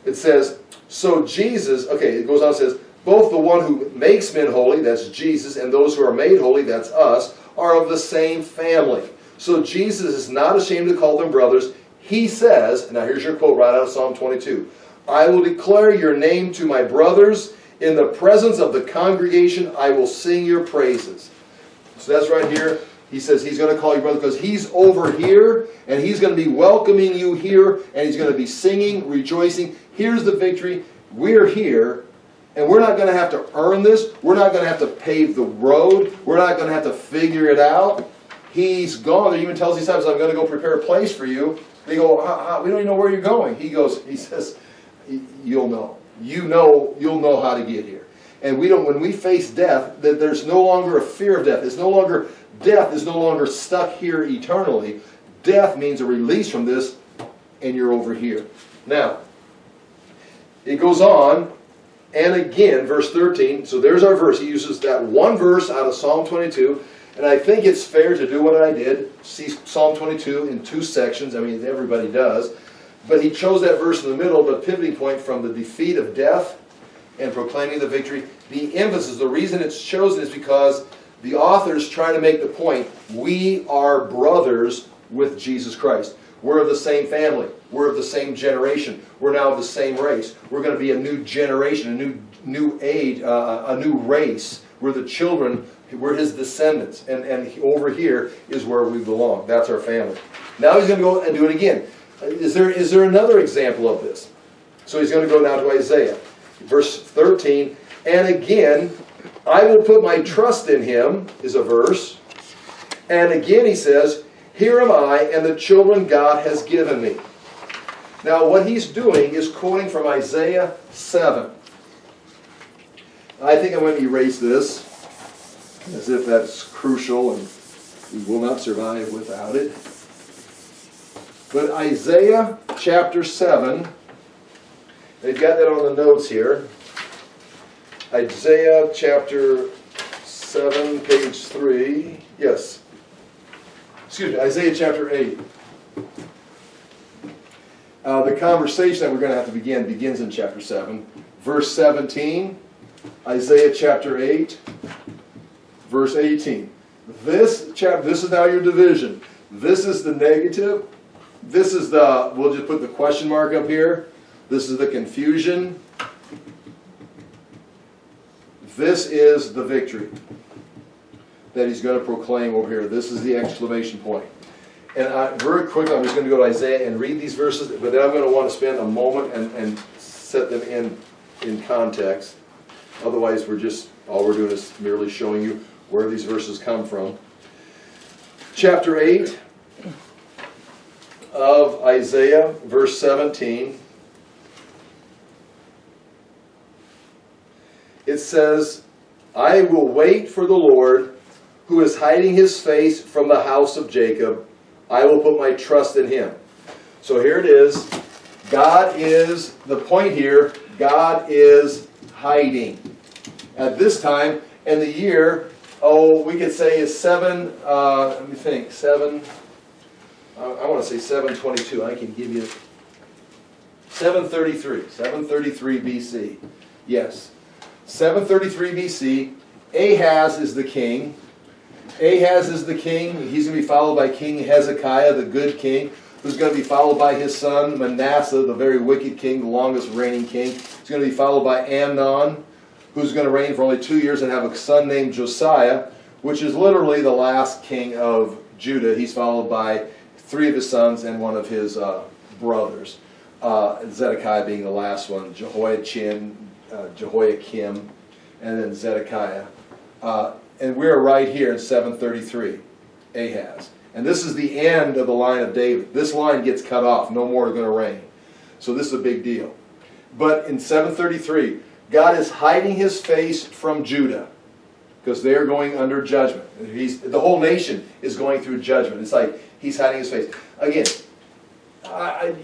It says, so Jesus, okay, it goes on and says, both the one who makes men holy, that's Jesus, and those who are made holy, that's us, are of the same family. So Jesus is not ashamed to call them brothers. He says, now here's your quote right out of Psalm 22, I will declare your name to my brothers. In the presence of the congregation, I will sing your praises. So that's right here. He says he's going to call you brother because he's over here and he's going to be welcoming you here and he's going to be singing, rejoicing. Here's the victory. We're here and we're not going to have to earn this. We're not going to have to pave the road. We're not going to have to figure it out. He's gone. He even tells his disciples, I'm going to go prepare a place for you. They go, we don't even know where you're going. He says, you'll know. You'll know how to get here. And when we face death, that there's no longer a fear of death. Death is no longer stuck here eternally. Death means a release from this, and you're over here. Now, it goes on, and again, verse 13. So there's our verse. He uses that one verse out of Psalm 22. And I think it's fair to do what I did. See Psalm 22 in two sections. I mean, everybody does. But he chose that verse in the middle, the pivoting point from the defeat of death and proclaiming the victory. The emphasis, the reason it's chosen is because the author's trying to make the point, we are brothers with Jesus Christ. We're of the same family. We're of the same generation. We're now of the same race. We're going to be a new generation, a new age, a new race. We're the children. We're his descendants. And over here is where we belong. That's our family. Now he's going to go and do it again. Is there another example of this? So he's going to go now to Isaiah. Verse 13. And again, I will put my trust in him, is a verse. And again he says, here am I and the children God has given me. Now what he's doing is quoting from Isaiah 7. I think I'm going to erase this, as if that's crucial and we will not survive without it. But Isaiah chapter 7, they've got that on the notes here. Isaiah chapter 7, page 3. Yes. Excuse me, Isaiah chapter 8. The conversation that we're going to have to begin begins in chapter 7. Verse 17, Isaiah chapter 8, verse 18. This is now your division. This is the negative. This is we'll just put the question mark up here. This is the confusion. This is the victory that he's going to proclaim over here. This is the exclamation point. And very quickly, I'm just going to go to Isaiah and read these verses, but then I'm going to want to spend a moment and set them in context. Otherwise, all we're doing is merely showing you where these verses come from. Chapter 8 of Isaiah, verse 17. It says, I will wait for the Lord, who is hiding his face from the house of Jacob. I will put my trust in him. So here it is. God is, the point here, God is hiding. At this time, in the year, we could say is 7, let me think, 7, I want to say 722. I can give you 733 BC. Yes. 733 BC, Ahaz is the king. Ahaz is the king. He's going to be followed by King Hezekiah, the good king, who's going to be followed by his son Manasseh, the very wicked king, the longest reigning king. He's going to be followed by Amnon, who's going to reign for only 2 years and have a son named Josiah, which is literally the last king of Judah. He's followed by 3 of his sons and 1 of his brothers. Zedekiah being the last one, Jehoiakim, and then Zedekiah. And we're right here in 733, Ahaz. And this is the end of the line of David. This line gets cut off. No more is going to reign. So this is a big deal. But in 733, God is hiding his face from Judah because they're going under judgment. The whole nation is going through judgment. It's like he's hiding his face. Again,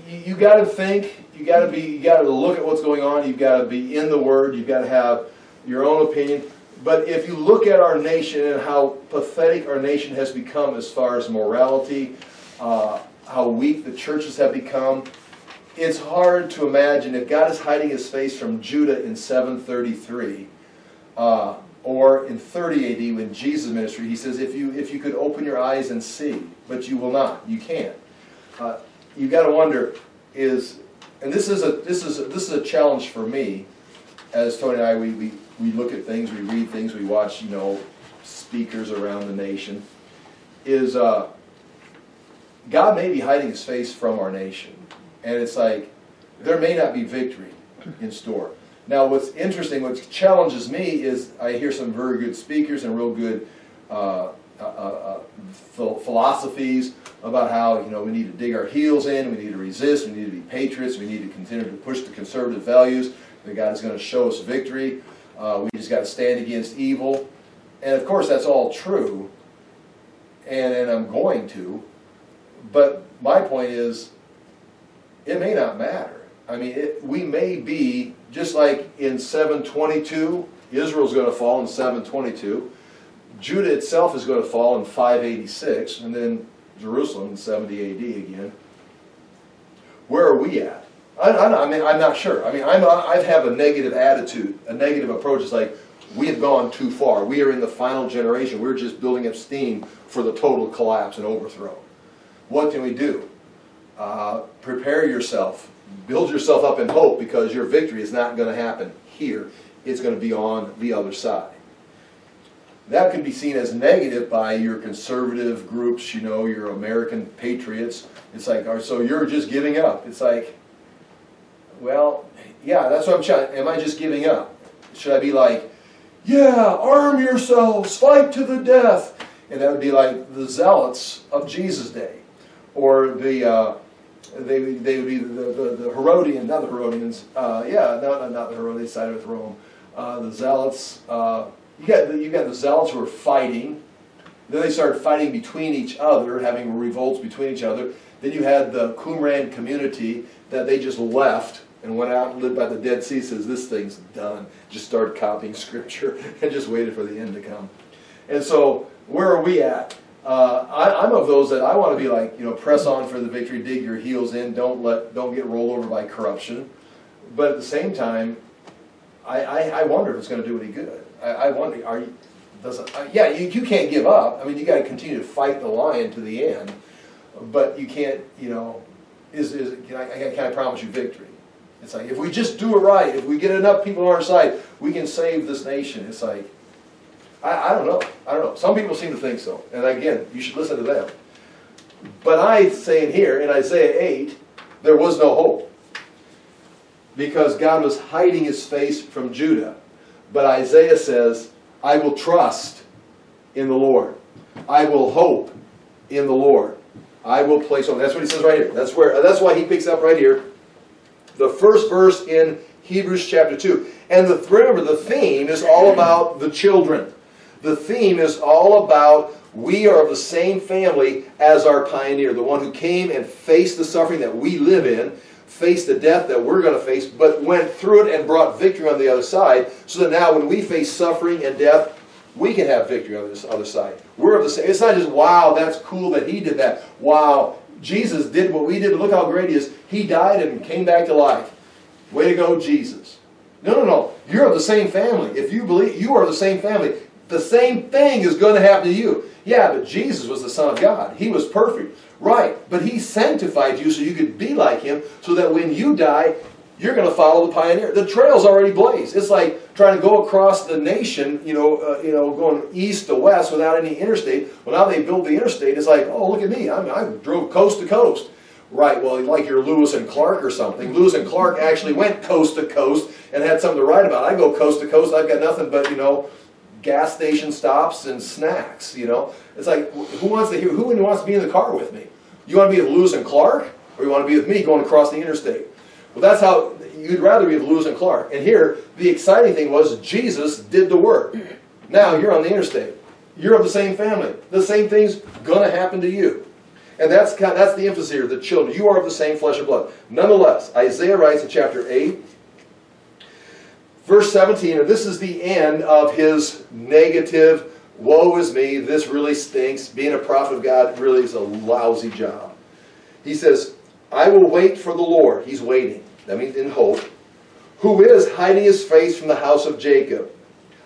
you got to think. You got to look at what's going on. You've got to be in the Word. You've got to have your own opinion. But if you look at our nation and how pathetic our nation has become as far as morality, how weak the churches have become, it's hard to imagine if God is hiding his face from Judah in 733 or in 30 AD when Jesus' ministry, he says, if you could open your eyes and see, but you will not. You can't. You've got to wonder, and this is a challenge for me, as Tony and I, we look at things, we read things, we watch, speakers around the nation, is God may be hiding his face from our nation. And it's like, there may not be victory in store. Now what's interesting, what challenges me is I hear some very good speakers and real good philosophies about how we need to dig our heels in, we need to resist, we need to be patriots, we need to continue to push the conservative values, that God is going to show us victory. We just got to stand against evil. And of course that's all true, and I'm going to, but my point is, it may not matter. I mean, we may be, just like in 722, Israel's going to fall in 722, Judah itself is going to fall in 586, and then Jerusalem in 70 AD again. Where are we at? I'm not sure. I mean, I have a negative attitude, a negative approach. It's like, we have gone too far. We are in the final generation. We're just building up steam for the total collapse and overthrow. What can we do? Prepare yourself. Build yourself up in hope, because your victory is not going to happen here. It's going to be on the other side. That can be seen as negative by your conservative groups, your American patriots. It's like, so you're just giving up. It's like, well, yeah, that's what I'm trying. Am I just giving up? Should I be like, yeah, arm yourselves, fight to the death? And that would be like the zealots of Jesus' day. Or they would be the Herodians, not the Herodians. Not the Herodians, sided with Rome. The zealots. You got the zealots who were fighting. Then they started fighting between each other, having revolts between each other. Then you had the Qumran community that they just left and went out and lived by the Dead Sea. Says this thing's done. Just started copying Scripture and just waited for the end to come. And so where are we at? I'm of those that I want to be like, press on for the victory, dig your heels in, don't get rolled over by corruption. But at the same time, I wonder if it's going to do any good. I wonder, you can't give up. I mean, you got to continue to fight the lion to the end, but you can't, can I promise you victory? It's like, if we just do it right, if we get enough people on our side, we can save this nation. It's like, I don't know. Some people seem to think so. And again, you should listen to them. But I say in here, in Isaiah 8, there was no hope. Because God was hiding his face from Judah. But Isaiah says, I will trust in the Lord. I will hope in the Lord. I will place hope. That's what he says right here. That's why he picks up right here. The first verse in Hebrews chapter 2. And remember, the theme is all about the children. The theme is all about, we are of the same family as our pioneer, the one who came and faced the suffering that we live in, faced the death that we're going to face, but went through it and brought victory on the other side, so that now when we face suffering and death, we can have victory on this other side. We're of the same. It's not just, wow, that's cool that he did that. Wow, Jesus did what we did, but look how great he is. He died and came back to life. Way to go, Jesus. No. You're of the same family. If you believe you are the same family, the same thing is going to happen to you. Yeah, but Jesus was the Son of God. He was perfect. Right, but he sanctified you so you could be like him, so that when you die, you're going to follow the pioneer. The trail's already blazed. It's like trying to go across the nation, going east to west without any interstate. Well, now they built the interstate. It's like, oh, look at me. I drove coast to coast. Right, well, like you're Lewis and Clark or something. Lewis and Clark actually went coast to coast and had something to write about. I go coast to coast, I've got nothing but, gas station stops and snacks, It's like, who wants to be in the car with me? You want to be with Lewis and Clark, or you want to be with me going across the interstate? Well, that's how, you'd rather be with Lewis and Clark. And here, the exciting thing was Jesus did the work. Now, you're on the interstate. You're of the same family. The same thing's going to happen to you. And that's the emphasis here, the children. You are of the same flesh and blood. Nonetheless, Isaiah writes in chapter 8, verse 17, and this is the end of his negative, woe is me, this really stinks, being a prophet of God really is a lousy job. He says, I will wait for the Lord. He's waiting. That means in hope. Who is hiding his face from the house of Jacob.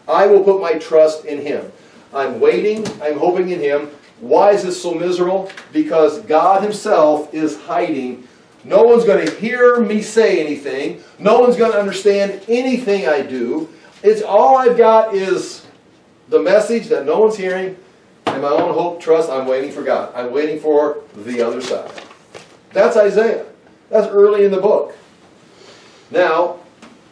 I will put my trust in him. I'm waiting. I'm hoping in him. Why is this so miserable? Because God himself is hiding. No one's going to hear me say anything. No one's going to understand anything I do. It's all I've got is the message that no one's hearing, and my own hope, trust, I'm waiting for God. I'm waiting for the other side. That's Isaiah. That's early in the book. Now,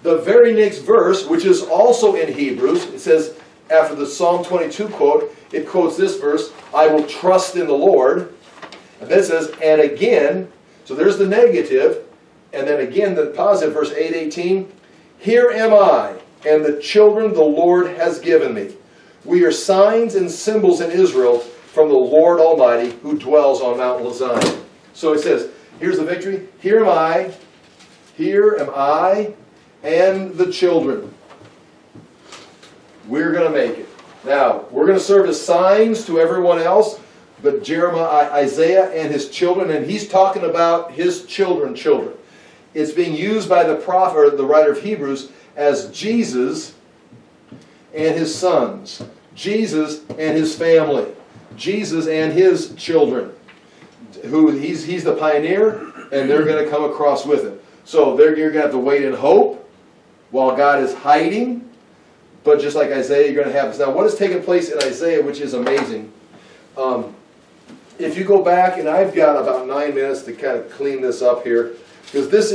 the very next verse, which is also in Hebrews, it says, after the Psalm 22 quote, it quotes this verse, I will trust in the Lord. And then it says, and again, so there's the negative, and then again the positive, verse 8:18, here am I, and the children the Lord has given me. We are signs and symbols in Israel from the Lord Almighty who dwells on Mount Zion. So it says, here's the victory. Here am I, and the children. We're going to make it. Now, we're going to serve as signs to everyone else, but Isaiah and his children, and he's talking about his children. It's being used by the prophet, or the writer of Hebrews, as Jesus and his sons, Jesus and his family, Jesus and his children. He's the pioneer, and they're going to come across with him. So you're going to have to wait in hope while God is hiding. But just like Isaiah, you're going to have this. Now, what has taken place in Isaiah, which is amazing, if you go back, and I've got about 9 minutes to kind of clean this up here, because this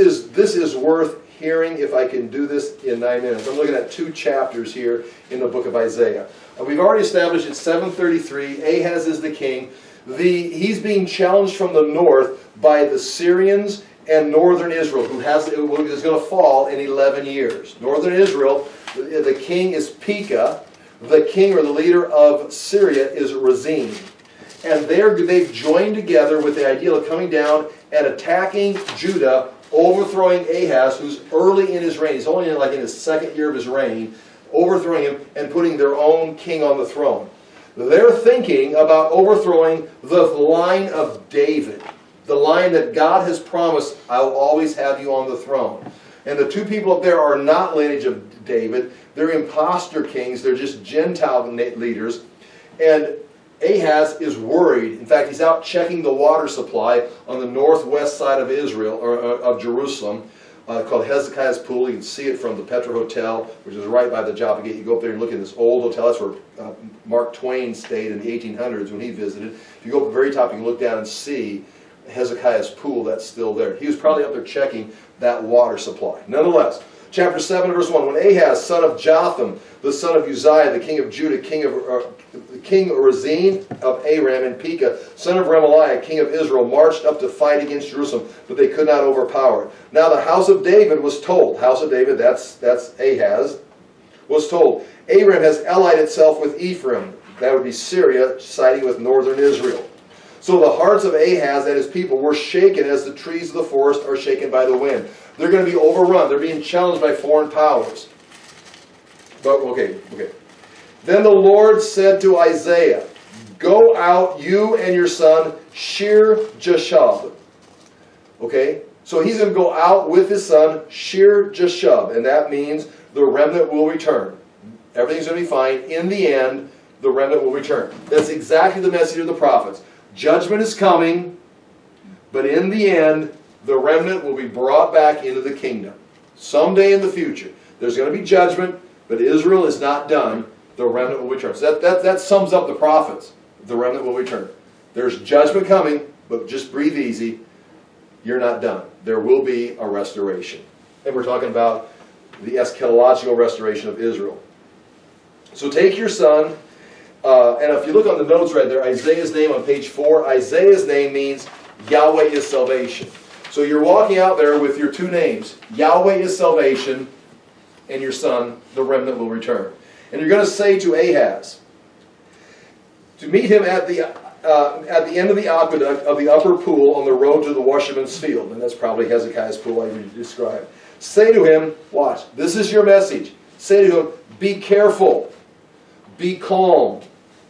is worth hearing if I can do this in 9 minutes. I'm looking at 2 chapters here in the book of Isaiah. We've already established it's 733. Ahaz is the king. He's being challenged from the north by the Syrians and northern Israel, who is going to fall in 11 years. Northern Israel, the king is Pekah. The king or the leader of Syria is Rezin. And they've joined together with the idea of coming down and attacking Judah, overthrowing Ahaz, who's early in his reign. He's only in his second year of his reign, overthrowing him and putting their own king on the throne. They're thinking about overthrowing the line of David, the line that God has promised, I'll always have you on the throne. And the 2 people up there are not lineage of David. They're imposter kings. They're just Gentile leaders. And Ahaz is worried. In fact, he's out checking the water supply on the northwest side of Israel, or of Jerusalem, called Hezekiah's Pool. You can see it from the Petra Hotel, which is right by the Joppa Gate. You go up there and look at this old hotel. That's where Mark Twain stayed in the 1800s when he visited. If you go up to the very top, you can look down and see Hezekiah's Pool. That's still there. He was probably up there checking that water supply. Nonetheless, chapter 7, verse 1. When Ahaz, son of Jotham, the son of Uzziah, the king of Judah, King Rezin of Aram, and Pekah, son of Remaliah, king of Israel, marched up to fight against Jerusalem, but they could not overpower it. Now the house of David was told, house of David, that's Ahaz, was told, Aram has allied itself with Ephraim, that would be Syria, siding with northern Israel. So the hearts of Ahaz and his people were shaken as the trees of the forest are shaken by the wind. They're going to be overrun. They're being challenged by foreign powers. But, okay. Then the Lord said to Isaiah, go out, you and your son, Shear-Jashub. Okay? So he's going to go out with his son, Shear-Jashub. And that means the remnant will return. Everything's going to be fine. In the end, the remnant will return. That's exactly the message of the prophets. Judgment is coming, but in the end, the remnant will be brought back into the kingdom. Someday in the future, there's going to be judgment, but Israel is not done. The remnant will return. So that sums up the prophets. The remnant will return. There's judgment coming, but just breathe easy. you're not done. There will be a restoration. And we're talking about the eschatological restoration of Israel. So take your son, and if you look on the notes right there, Isaiah's name on page 4, Isaiah's name means Yahweh is salvation. So you're walking out there with your two names. Yahweh is salvation, and your son, the remnant, will return. And you're going to say to Ahaz, to meet him at the end of the aqueduct of the upper pool on the road to the washerman's field. And that's probably Hezekiah's pool I described. Say to him, watch, this is your message. Say to him, be careful, be calm,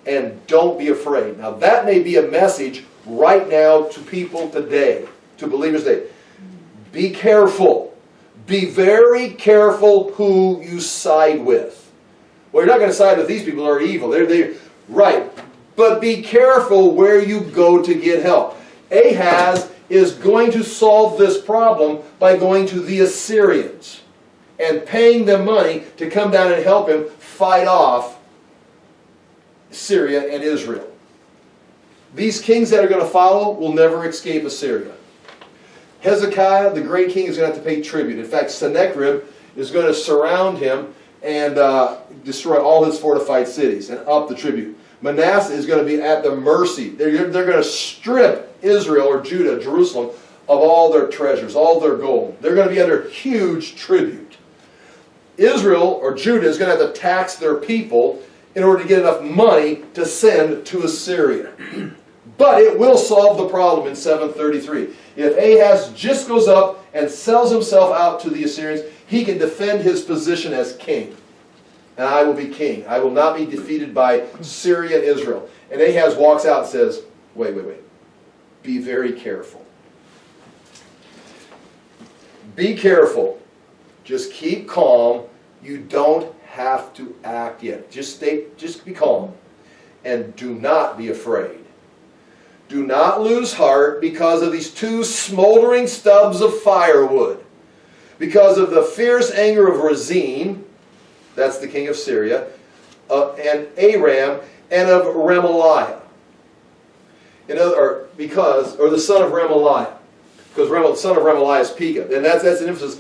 and don't be afraid. Now that may be a message right now to people today, to believers today. Be careful. Be very careful who you side with. Well, you're not going to side with these people who are evil. They're right. But be careful where you go to get help. Ahaz is going to solve this problem by going to the Assyrians and paying them money to come down and help him fight off Syria and Israel. These kings that are going to follow will never escape Assyria. Hezekiah, the great king, is going to have to pay tribute. In fact, Sennacherib is going to surround him and destroy all his fortified cities and up the tribute. Manasseh is going to be at the mercy. They're going to strip Israel or Judah, Jerusalem, of all their treasures, all their gold. They're going to be under huge tribute. Israel or Judah is going to have to tax their people in order to get enough money to send to Assyria. But it will solve the problem in 733. If Ahaz just goes up and sells himself out to the Assyrians, he can defend his position as king. And I will be king. I will not be defeated by Syria and Israel. And Ahaz walks out and says, wait. Be very careful. Be careful. Just keep calm. You don't have to act yet. Just be calm. And do not be afraid. Do not lose heart because of these two smoldering stubs of firewood. Because of the fierce anger of Rezin, that's the king of Syria, and Aram, and of Remaliah. Or the son of Remaliah. Because the son of Remaliah is Pekah. And that's an emphasis.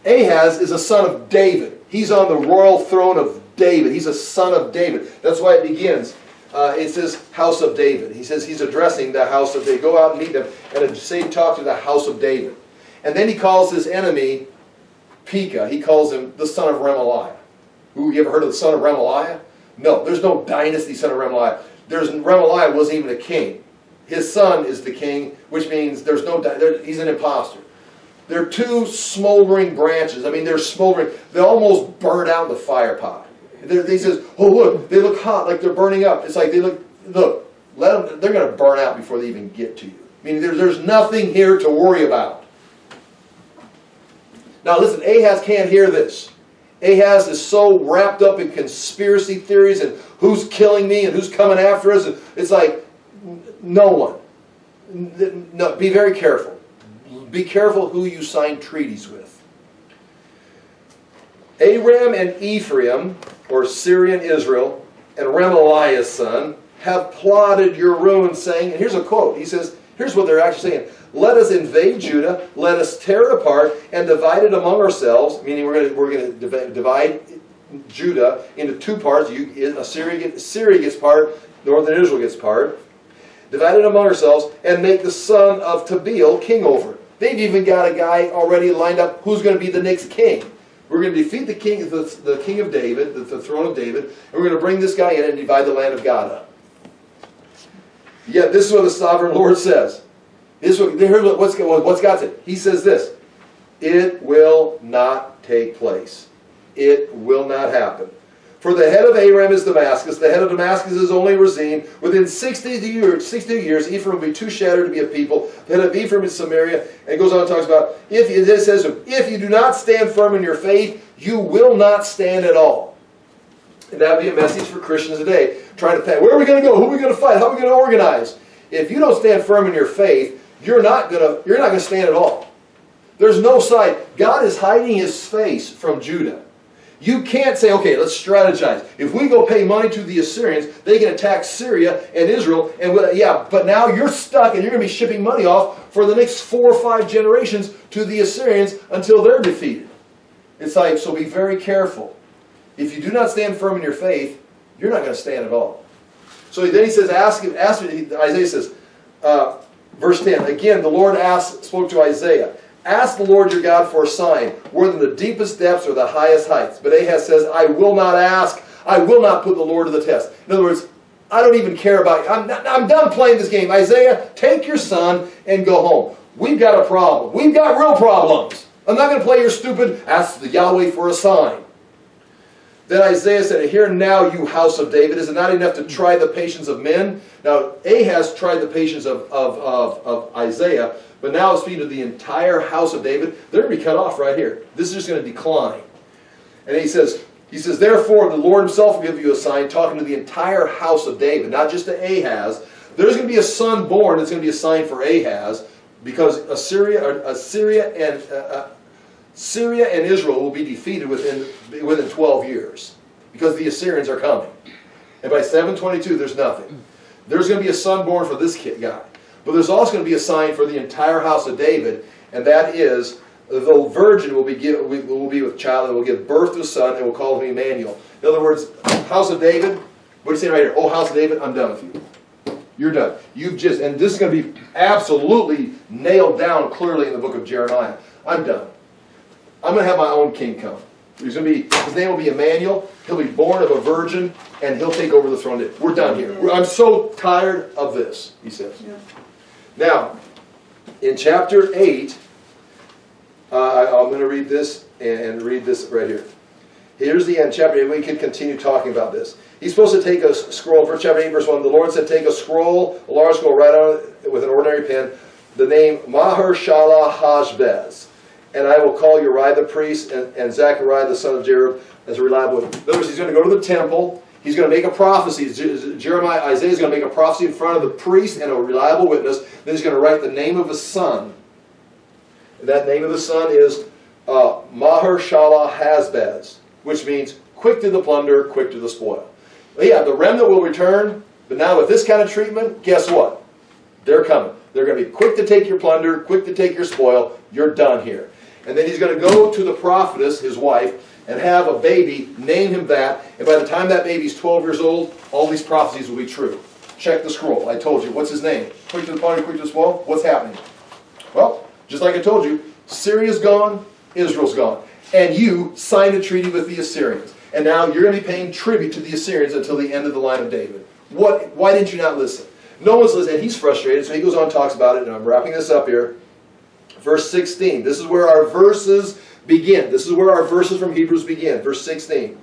Ahaz is a son of David. He's on the royal throne of David. He's a son of David. That's why it begins. It says, house of David. He says he's addressing the house of David. Go out and meet them and say, talk to the house of David. And then he calls his enemy Pekah. He calls him the son of Remaliah. You ever heard of the son of Remaliah? No, there's no dynasty son of Remaliah. Remaliah wasn't even a king. His son is the king, which means he's an imposter. They're two smoldering branches. I mean, they're smoldering. They almost burned out in the fire pot. He says, oh look, they look hot, like they're burning up. It's like look, let them, they're going to burn out before they even get to you. I mean, there's nothing here to worry about. Now listen, Ahaz can't hear this. Ahaz is so wrapped up in conspiracy theories and who's killing me and who's coming after us. It's like, no one. No, be very careful. Be careful who you sign treaties with. Aram and Ephraim, or Syrian Israel, and Remaliah's son, have plotted your ruin, saying, and here's a quote, he says, here's what they're actually saying, let us invade Judah, let us tear it apart, and divide it among ourselves, meaning we're going to divide Judah into two parts. Syria gets part, northern Israel gets part. Divide it among ourselves, and make the son of Tabeel king over it. They've even got a guy already lined up who's going to be the next king. We're going to defeat the king of David, the throne of David, and we're going to bring this guy in and divide the land of God up. Yet this is what the sovereign Lord says. Here's what's God said. He says this, it will not take place. It will not happen. For the head of Aram is Damascus, the head of Damascus is only Rezin. Within 60 years, Ephraim will be too shattered to be a people. The head of Ephraim is Samaria. And it goes on and talks about, it says, if you do not stand firm in your faith, you will not stand at all. And that would be a message for Christians today. Trying to think, where are we going to go? Who are we going to fight? How are we going to organize? If you don't stand firm in your faith, you're not going to stand at all. There's no side. God is hiding His face from Judah. You can't say, okay, let's strategize. If we go pay money to the Assyrians, they can attack Syria and Israel. And but now you're stuck and you're going to be shipping money off for the next 4 or 5 generations to the Assyrians until they're defeated. It's like, so be very careful. If you do not stand firm in your faith, you're not going to stand at all. So then he says, Isaiah says, verse 10, again, the Lord spoke to Isaiah, ask the Lord your God for a sign, whether in the deepest depths or the highest heights. But Ahaz says, I will not ask. I will not put the Lord to the test. In other words, I don't even care about you. I'm done playing this game. Isaiah, take your son and go home. We've got a problem. We've got real problems. I'm not going to play your stupid, ask the Yahweh for a sign. Then Isaiah said, hear now, you house of David, is it not enough to try the patience of men? Now, Ahaz tried the patience of Isaiah, but now speaking to the entire house of David, they're going to be cut off right here. This is just going to decline. And he says, therefore, the Lord himself will give you a sign, talking to the entire house of David, not just to Ahaz. There's going to be a son born that's going to be a sign for Ahaz, because Syria and Israel will be defeated within 12 years, because the Assyrians are coming. And by 722, there's nothing. There's going to be a son born for this guy. But there's also going to be a sign for the entire house of David, and that is the virgin will be with child and will give birth to a son and will call him Emmanuel. In other words, house of David, what do you say right here? Oh, house of David, I'm done with you. You're done. And this is going to be absolutely nailed down clearly in the book of Jeremiah. I'm done. I'm going to have my own king come. His name will be Emmanuel. He'll be born of a virgin, and he'll take over the throne. We're done here. I'm so tired of this, he says. Yeah. Now, in chapter 8, I'm going to read this and read this right here. Here's the end, chapter 8. We can continue talking about this. He's supposed to take a scroll, verse chapter 8, verse 1. The Lord said, take a scroll, a large scroll, write on it with an ordinary pen, the name Maher-Shalal-Hashbaz. And I will call Uriah the priest and Zechariah the son of Jerub as a reliable witness. In other words, he's going to go to the temple. He's going to make a prophecy. Isaiah is going to make a prophecy in front of the priest and a reliable witness. Then he's going to write the name of his son. And that name of the son is Maher-Shalal-Hashbaz, which means quick to the plunder, quick to the spoil. Well, yeah, the remnant will return, but now with this kind of treatment, guess what? They're coming. They're going to be quick to take your plunder, quick to take your spoil. You're done here. And then he's going to go to the prophetess, his wife, and have a baby, name him that, and by the time that baby's 12 years old, all these prophecies will be true. Check the scroll. I told you. What's his name? Quick to the plunder, quick to the spoil. What's happening? Well, just like I told you, Syria's gone, Israel's gone. And you signed a treaty with the Assyrians. And now you're going to be paying tribute to the Assyrians until the end of the line of David. Why didn't you not listen? No one's listening, and he's frustrated, so he goes on and talks about it, and I'm wrapping this up here. Verse 16. This is where our verses begin. This is where our verses from Hebrews begin. Verse 16.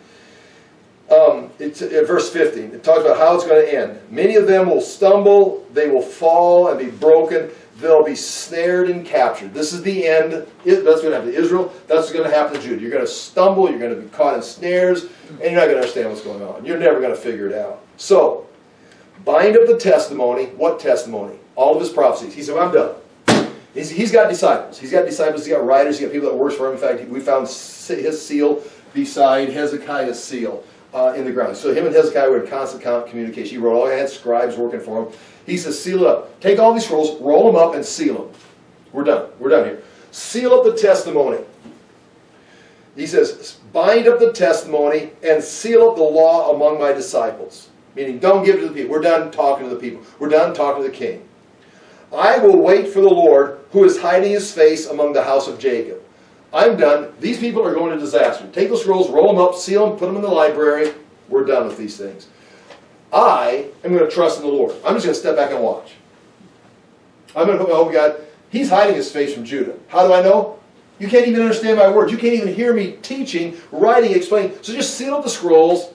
Verse 15. It talks about how it's going to end. Many of them will stumble, they will fall and be broken. They'll be snared and captured. This is the end. That's going to happen to Israel. That's going to happen to Judah. You're going to stumble, you're going to be caught in snares, and you're not going to understand what's going on. You're never going to figure it out. So, bind up the testimony. What testimony? All of his prophecies. He said, well, I'm done. He's got disciples. He's got writers, he's got people that work for him. In fact, we found his seal beside Hezekiah's seal in the ground. So him and Hezekiah were in constant communication. He wrote all, he had scribes working for him. He says, seal it up. Take all these scrolls, roll them up, and seal them. We're done. We're done here. Seal up the testimony. He says, bind up the testimony and seal up the law among my disciples. Meaning, don't give it to the people. We're done talking to the people. We're done talking to the king. I will wait for the Lord, who is hiding his face among the house of Jacob. I'm done. These people are going to disaster. Take the scrolls, roll them up, seal them, put them in the library. We're done with these things. I am going to trust in the Lord. I'm just going to step back and watch. I'm going to put my hope in God. He's hiding his face from Judah. How do I know? You can't even understand my words. You can't even hear me teaching, writing, explaining. So just seal up the scrolls.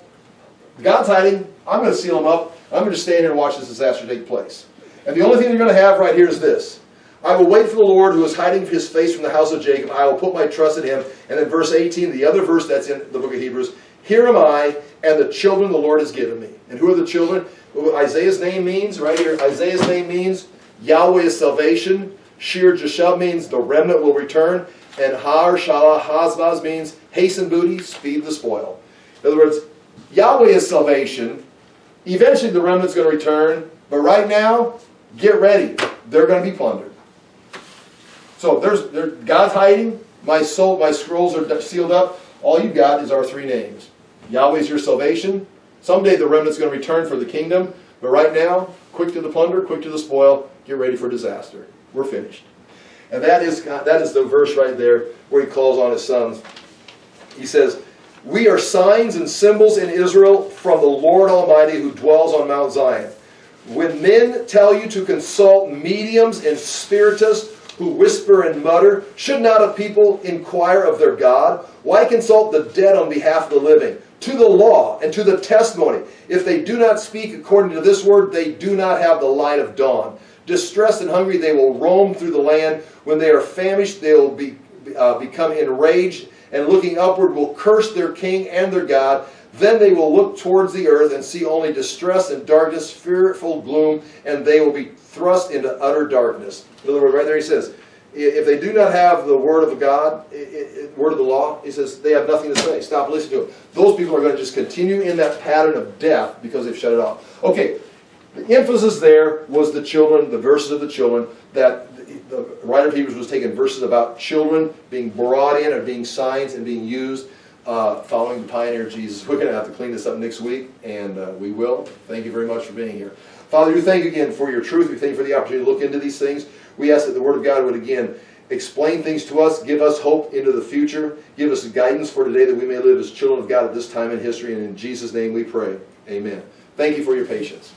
God's hiding. I'm going to seal them up. I'm going to stand here and watch this disaster take place. And the only thing you're going to have right here is this. I will wait for the Lord who is hiding his face from the house of Jacob. I will put my trust in him. And then verse 18, the other verse that's in the book of Hebrews. Here am I and the children the Lord has given me. And who are the children? What Isaiah's name means, right here, Isaiah's name means Yahweh is salvation. Shir Jeshub means the remnant will return. And Har Shalal Hazbaz means Hasten booty, speed the spoil. In other words, Yahweh is salvation. Eventually the remnant's going to return, but right now, get ready. They're going to be plundered. So God's hiding. My scrolls are sealed up. All you got is our three names. Yahweh's your salvation. Someday the remnant's going to return for the kingdom, but right now, quick to the plunder, quick to the spoil. Get ready for disaster. We're finished. And that is the verse right there where he calls on his sons. He says, "We are signs and symbols in Israel from the Lord Almighty who dwells on Mount Zion. When men tell you to consult mediums and spiritists who whisper and mutter, should not a people inquire of their God? Why consult the dead on behalf of the living? To the law and to the testimony. If they do not speak according to this word, they do not have the light of dawn. Distressed and hungry, they will roam through the land. When they are famished, they will become enraged, and looking upward will curse their king and their God. Then they will look towards the earth and see only distress and darkness, fearful gloom, and they will be thrust into utter darkness." In other words, right there he says, if they do not have the word of God, word of the law, he says they have nothing to say. Stop listening to them. Those people are going to just continue in that pattern of death because they've shut it off. Okay, the emphasis there was the children, the verses of the children, that the writer of Hebrews was taking verses about children being brought in and being signs and being used, following the pioneer Jesus. We're going to have to clean this up next week, and we will. Thank you very much for being here. Father, we thank you again for your truth. We thank you for the opportunity to look into these things. We ask that the Word of God would again explain things to us, give us hope into the future, give us guidance for today that we may live as children of God at this time in history. And in Jesus' name we pray. Amen. Thank you for your patience.